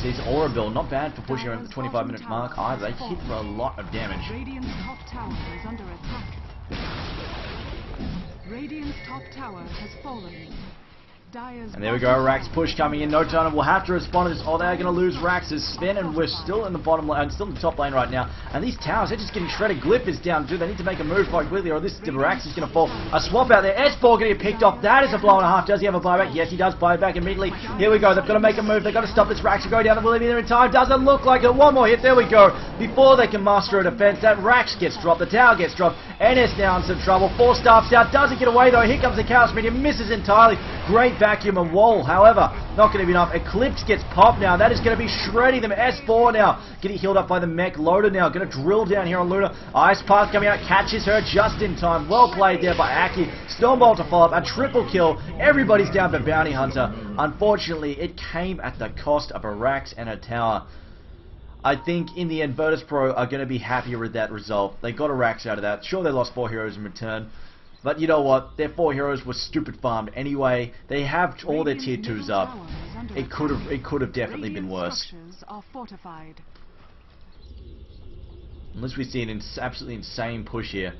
See, it's Aura build. Not bad for pushing around the 25-minute mark either. They hit for a lot of damage. Radiant's top tower is under attack. Radiant's top tower has fallen. Dyer's And there we go, Rax push coming in. No time, we'll have to respond to this. Oh, they're going to lose Rax as Sven, and we're still in the bottom lane, still in the top lane right now. And these towers, they're just getting shredded. Glyph is down too. They need to make a move quite quickly, or this Rax is going to fall. A swap out there. S4 going to get picked off. That is a blow and a half. Does he have a buyback? Yes, he does buy back immediately. Here we go. They've got to make a move. They've got to stop this Rax to go down. Will he be there in time? Doesn't look like it. One more hit. There we go. Before they can master a defense, that Rax gets dropped. The tower gets dropped. NS now in some trouble. 4 staffs out. Doesn't get away though. Here comes the Chaos Medium. Misses entirely. Great vacuum and wall. However, not going to be enough. Eclipse gets popped now. That is going to be shredding them. S4 now getting healed up by the mech loader now. Going to drill down here on Luna. Ice Path coming out. Catches her just in time. Well played there by Aki. Stormbolt to follow up. A triple kill. Everybody's down but Bounty Hunter. Unfortunately, it came at the cost of a Rax and a tower. I think in the end, Virtus.Pro are going to be happier with that result. They got a Rax out of that. Sure, they lost 4 heroes in return. But you know what? Their 4 heroes were stupid farmed anyway. They have all their tier 2s up. It could have definitely been worse. Unless we see an absolutely insane push here.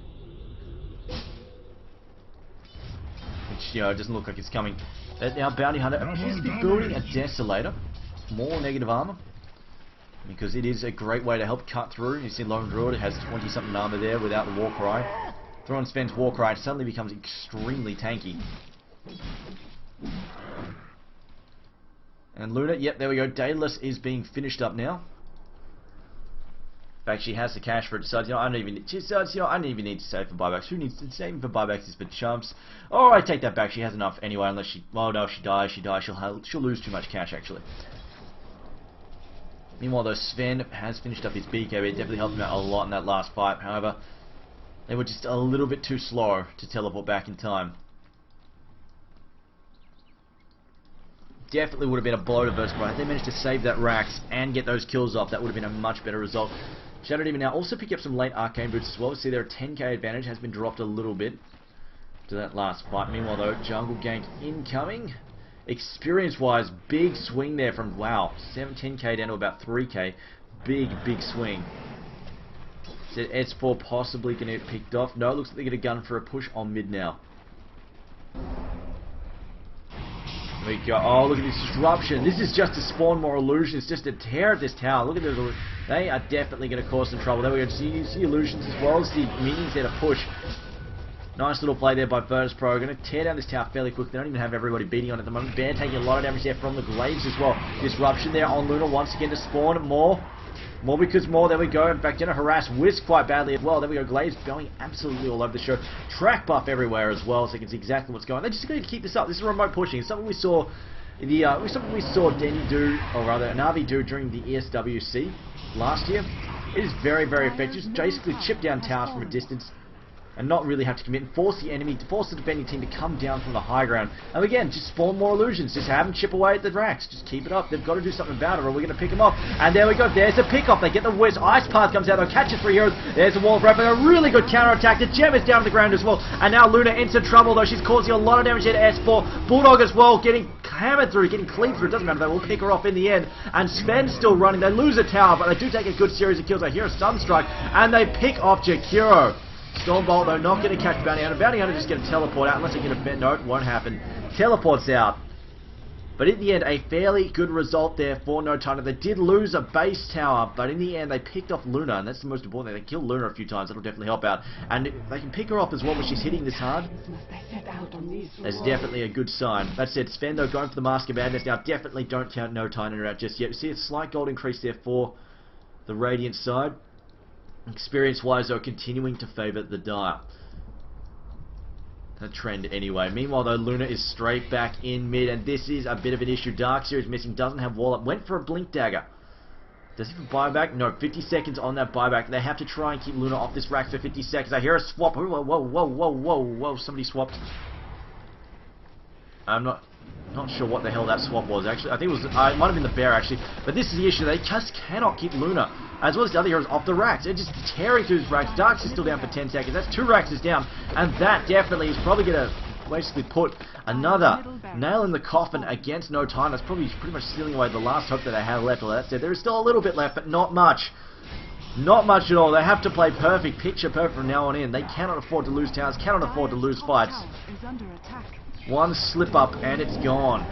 Which, you know, doesn't look like it's coming. Now Bounty Hunter appears to be building a Desolator. More negative armor. Because it is a great way to help cut through. You see Lone Druid has 20-something armor there without the Warcry. Throw on Sven's Warcry, suddenly becomes extremely tanky. And Luna, yep, there we go. Daedalus is being finished up now. In fact, she has the cash for it. Decides, you know, I don't even need to save for buybacks. Who needs to save for buybacks? Is for chumps. Oh, I take that back. She has enough anyway. Unless she, well, no, if she dies. She'll lose too much cash actually. Meanwhile, though, Sven has finished up his BKB. It definitely helped him out a lot in that last fight. However, they were just a little bit too slow to teleport back in time. Definitely would have been a blow to Virtus.Pro. Had they managed to save that Rax and get those kills off, that would have been a much better result. Shadow Demon now also pick up some late Arcane Boots as well. See, their 10k advantage has been dropped a little bit to that last fight. Meanwhile, though, Jungle Gank incoming. Experience-wise, big swing there from, wow, 10k down to about 3k. Big swing. Is S4 possibly going to get picked off? No, it looks like they get a gun for a push on mid now. There we go. Oh, look at this disruption. This is just to spawn more illusions, just to tear at this tower. Look at this. They are definitely going to cause some trouble. There we go. See illusions as well. See minions there to push. Nice little play there by Virtus.Pro. Going to tear down this tower fairly quick. They don't even have everybody beating on it at the moment. Bear taking a lot of damage there from the Glaives as well. Disruption there on Luna once again to spawn more. More because more, there we go. In fact, gonna harass Wisp quite badly as well. There we go, Glaives going absolutely all over the show. Track buff everywhere as well, so you can see exactly what's going on. They're just going to keep this up. This is remote pushing. It's something we saw something we saw Denny do, or rather Navi do during the ESWC last year. It is very effective. Just basically chip down towers from a distance and not really have to commit and force the defending team to come down from the high ground. And again, just spawn more illusions. Just have them chip away at the Rax. Just keep it up. They've got to do something about it or we're going to pick them off. And there we go. There's a pick off. They get the Wiz. Ice Path comes out. They'll catch it 3 heroes. There's a wall of wrapping. A really good counter attack. The gem is down to the ground as well. And now Luna into trouble though. She's causing a lot of damage here to S4. Bulldog as well, getting hammered through, getting clean through. It doesn't matter. They will pick her off in the end. And Sven's still running. They lose a tower, but they do take a good series of kills. I hear a Sunstrike. And they pick off Jakiro. Stormbolt though not going to catch Bounty Hunter. Bounty Hunter just going to teleport out unless they get a vent. No, it won't happen. Teleports out. But in the end, a fairly good result there for No Time. They did lose a base tower, but in the end, they picked off Luna, and that's the most important thing. They killed Luna a few times. That'll definitely help out. And if they can pick her off as well when she's hitting this hard, that's definitely a good sign. That said, Sven though going for the Mask of Madness now. Definitely don't count No Time out just yet. See a slight gold increase there for the Radiant side. Experience-wise, though, continuing to favour the Dire. A trend anyway. Meanwhile, though, Luna is straight back in mid, and this is a bit of an issue. Darkseer is missing, doesn't have wall up. Went for a Blink Dagger. Does he have a buyback? No, 50 seconds on that buyback. They have to try and keep Luna off this rack for 50 seconds. I hear a swap. Whoa. Somebody swapped. I'm not sure what the hell that swap was, actually. I think it was, it might have been the bear, actually. But this is the issue. They just cannot keep Luna, as well as the other heroes, off the racks. They're just tearing through these racks. Darks is still down for 10 seconds. That's 2 racks is down. And that definitely is probably going to basically put another nail in the coffin against No Time. That's probably pretty much stealing away the last hope that they had left. All that said, there is still a little bit left, but not much. Not much at all. They have to play perfect, picture perfect from now on in. They cannot afford to lose towers, cannot afford to lose fights. One slip up and it's gone.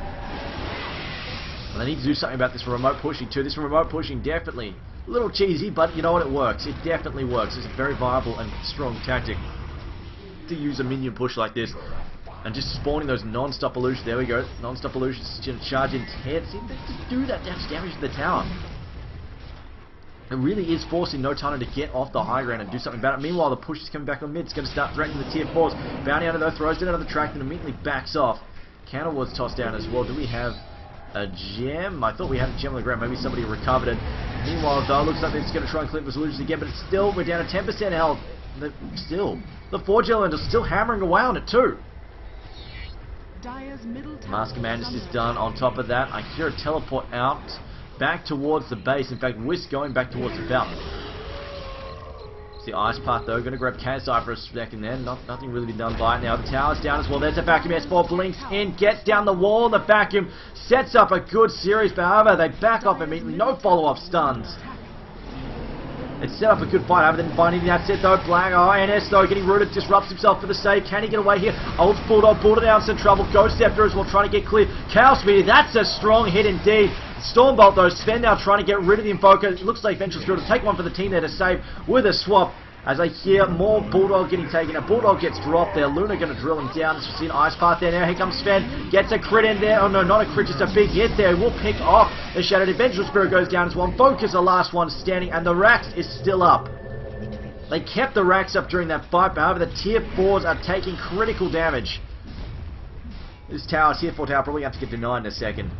Well, they need to do something about this remote pushing too. This remote pushing definitely a little cheesy, but you know what, it works. It definitely works. It's a very viable and strong tactic to use a minion push like this. And just spawning those non-stop illusions. There we go. Non-stop illusions charge intense. They just do that damage to the tower. It really is forcing No Time to get off the high ground and do something about it. Meanwhile, the push is coming back on mid. It's going to start threatening the tier 4s. Bounty Hunter though throws it out of the track and immediately backs off. Counter was tossed down as well. Do we have a gem? I thought we had a gem on the ground. Maybe somebody recovered it. Meanwhile, though, it looks like it's going to try and clear those illusions again, but it's still, we're down to 10% health. Still, the Forge Elemental still hammering away on it too. Mask of Madness is done. On top of that, I hear a teleport out back towards the base. In fact, Whisk going back towards the belt. It's the Ice Path though. Going to grab KSI for a second there. Nothing really been done by it. Now the tower's down as well. There's a vacuum. S4 blinks in, gets down the wall. The vacuum sets up a good series, but however, they back off immediately. No follow-up stuns. It set up a good fight, however, didn't find anything. That's it though. Black, NS though, getting rooted, disrupts himself for the save. Can he get away here? Ults Bulldog, Bulldog down, some trouble. Ghost Scepter as well, trying to get clear. Chaos Meteor, that's a strong hit indeed. Stormbolt though, Sven now trying to get rid of the Invoker. It looks like Venture's going to take one for the team there to save with a swap. As I hear more Bulldog getting taken out. Bulldog gets dropped there. Luna going to drill him down. As you see an Ice Path there now. Here comes Sven. Gets a crit in there. Oh no, not a crit, just a big hit there. He will pick off the Shattered Adventural Spirit. Goes down as one. Focus, the last one standing. And the Rax is still up. They kept the racks up during that fight, but however the tier 4s are taking critical damage. This tower, tier 4 tower, probably have to get denied in a second.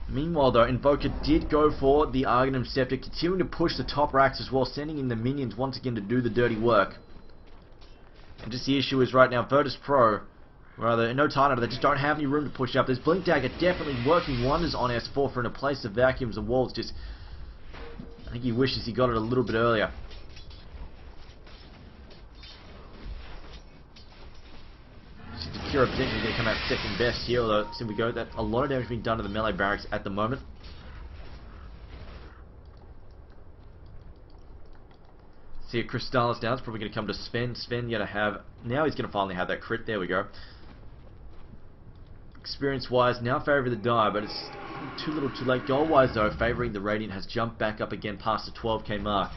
Meanwhile though, Invoker did go for the Arcanum Scepter, continuing to push the top racks as well, sending in the minions once again to do the dirty work. And just the issue is right now, Virtus.Pro, rather, no time, they just don't have any room to push up. This Blink Dagger definitely working wonders on S4 for in a place the vacuums and walls. Just, I think he wishes he got it a little bit earlier. Secure potentially going to come out second best here, although so we go that a lot of damage being done to the melee barracks at the moment. See a Crystallis down. It's probably going to come to Sven. Sven going to have, now he's going to finally have that crit. There we go. Experience-wise, now favoring the die, but it's too little too late. Goal-wise, though, favoring the Radiant has jumped back up again past the 12k mark.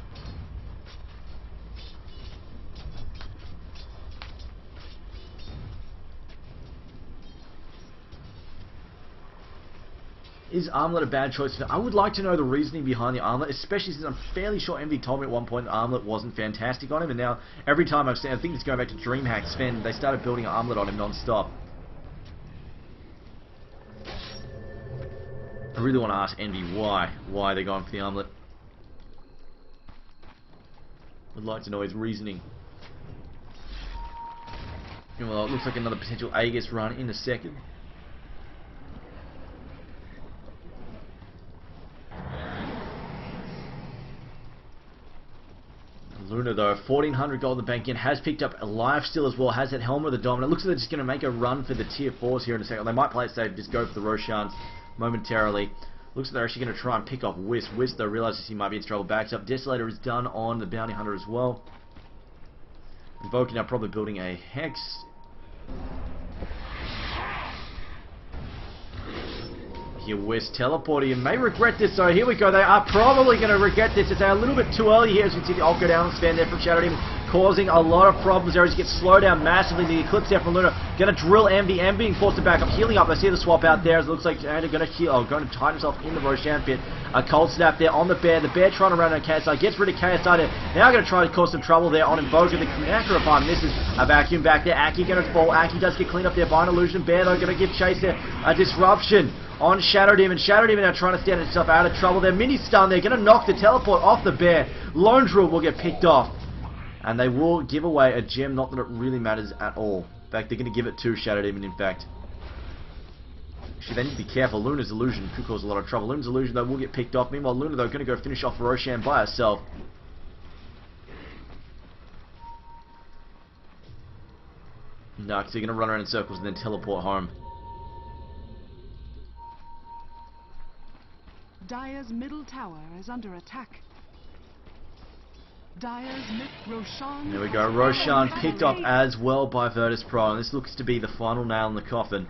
Is Armlet a bad choice? I would like to know the reasoning behind the Armlet, especially since I'm fairly sure Envy told me at one point the Armlet wasn't fantastic on him, and now every time I've seen, I think it's going back to DreamHack Sven, they started building an Armlet on him non-stop. I really want to ask Envy why they're going for the Armlet. I'd like to know his reasoning. Well, it looks like another potential Aegis run in a second. Luna though, 1400 gold in the bank in, has picked up a life steal as well, has that Helmet of the Dominant. It looks like they're just going to make a run for the tier 4s here in a second. They might play it safe, just go for the Roshans momentarily. Looks like they're actually going to try and pick off Whisk. Whisk though realizes he might be in trouble, backs up. Desolator is done on the Bounty Hunter as well. Invoking now, probably building a Hex. Here, West teleporting. You may regret this, so here we go. They are probably going to regret this. It's a little bit too early here. As you can see the ult go down and span there from Shadow Demon, causing a lot of problems there as he gets slowed down massively. The Eclipse there from Luna. Going to drill Envy. Envy being forced to back up, healing up. I see the swap out there as it looks like Andy going to heal. Oh, going to tie himself in the Roshan pit. A cold snap there on the Bear. The Bear trying to run on KSI. Gets rid of KSI there. Now going to try to cause some trouble there on Invoker. The Connector upon this is a vacuum back there. Aki going to fall. Aki does get cleaned up there by an illusion. Bear though going to give chase there. A disruption on Shadow Demon. Shadow Demon now trying to stand himself out of trouble there. Mini stun there. Going to knock the teleport off the Bear. Lone Drill will get picked off. And they will give away a gem. Not that it really matters at all. In fact, they're going to give it to Shadow Demon, in fact. Actually, they need to be careful. Luna's illusion could cause a lot of trouble. Luna's illusion, though, will get picked off. Meanwhile, Luna, though, going to go finish off Roshan by herself. No, because they're going to run around in circles and then teleport home. Dire's middle tower is under attack. Dyer's Myth Roshan. There we go. Roshan picked up as well by Virtus.Pro, and this looks to be the final nail in the coffin.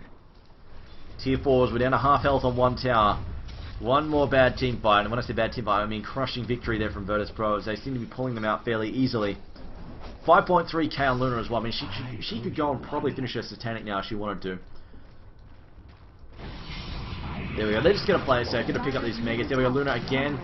Tier 4s, we're down to half health on one tower. One more bad team fight, and when I say bad team fight, I mean crushing victory there from Virtus.Pro, as they seem to be pulling them out fairly easily. 5.3k on Luna as well. I mean, she could go and probably finish her Satanic now if she wanted to. There we go. They're just going to play it safe, going to pick up these Megas. There we go. Luna again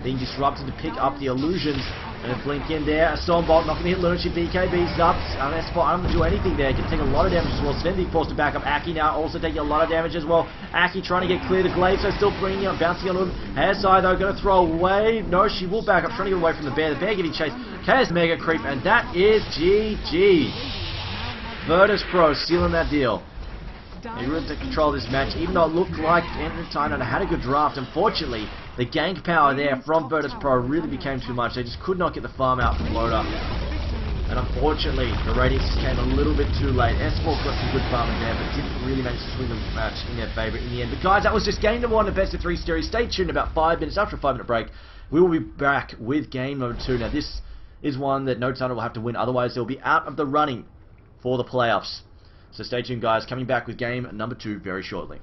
being disrupted to pick up the illusions. And a blink in there. A Stormbolt not going to hit Luna. She BKBs up. S4, I don't have to do anything there. Can take a lot of damage as well. Sven being forced to back up. Aki now also taking a lot of damage as well. Aki trying to get clear the glaive, so still bringing up, bouncing on him. Hairside though, going to throw away. No, she will back up, trying to get away from the bear. The bear getting chased. Chaos Mega Creep, and that is GG. Virtus.Pro stealing that deal. They really took control of this match, even though it looked like NTH had a good draft. Unfortunately, the gank power there from Virtus.Pro really became too much. They just could not get the farm out from Loda. And unfortunately, the ratings came a little bit too late. S4 got some good farming there, but didn't really manage to swing the match in their favour in the end. But guys, that was just game number 1 of Best of 3 series. Stay tuned about 5 minutes after a 5-minute break. We will be back with game number 2. Now, this is one that NTH will have to win, otherwise they'll be out of the running for the playoffs. So stay tuned, guys. Coming back with game number 2 very shortly.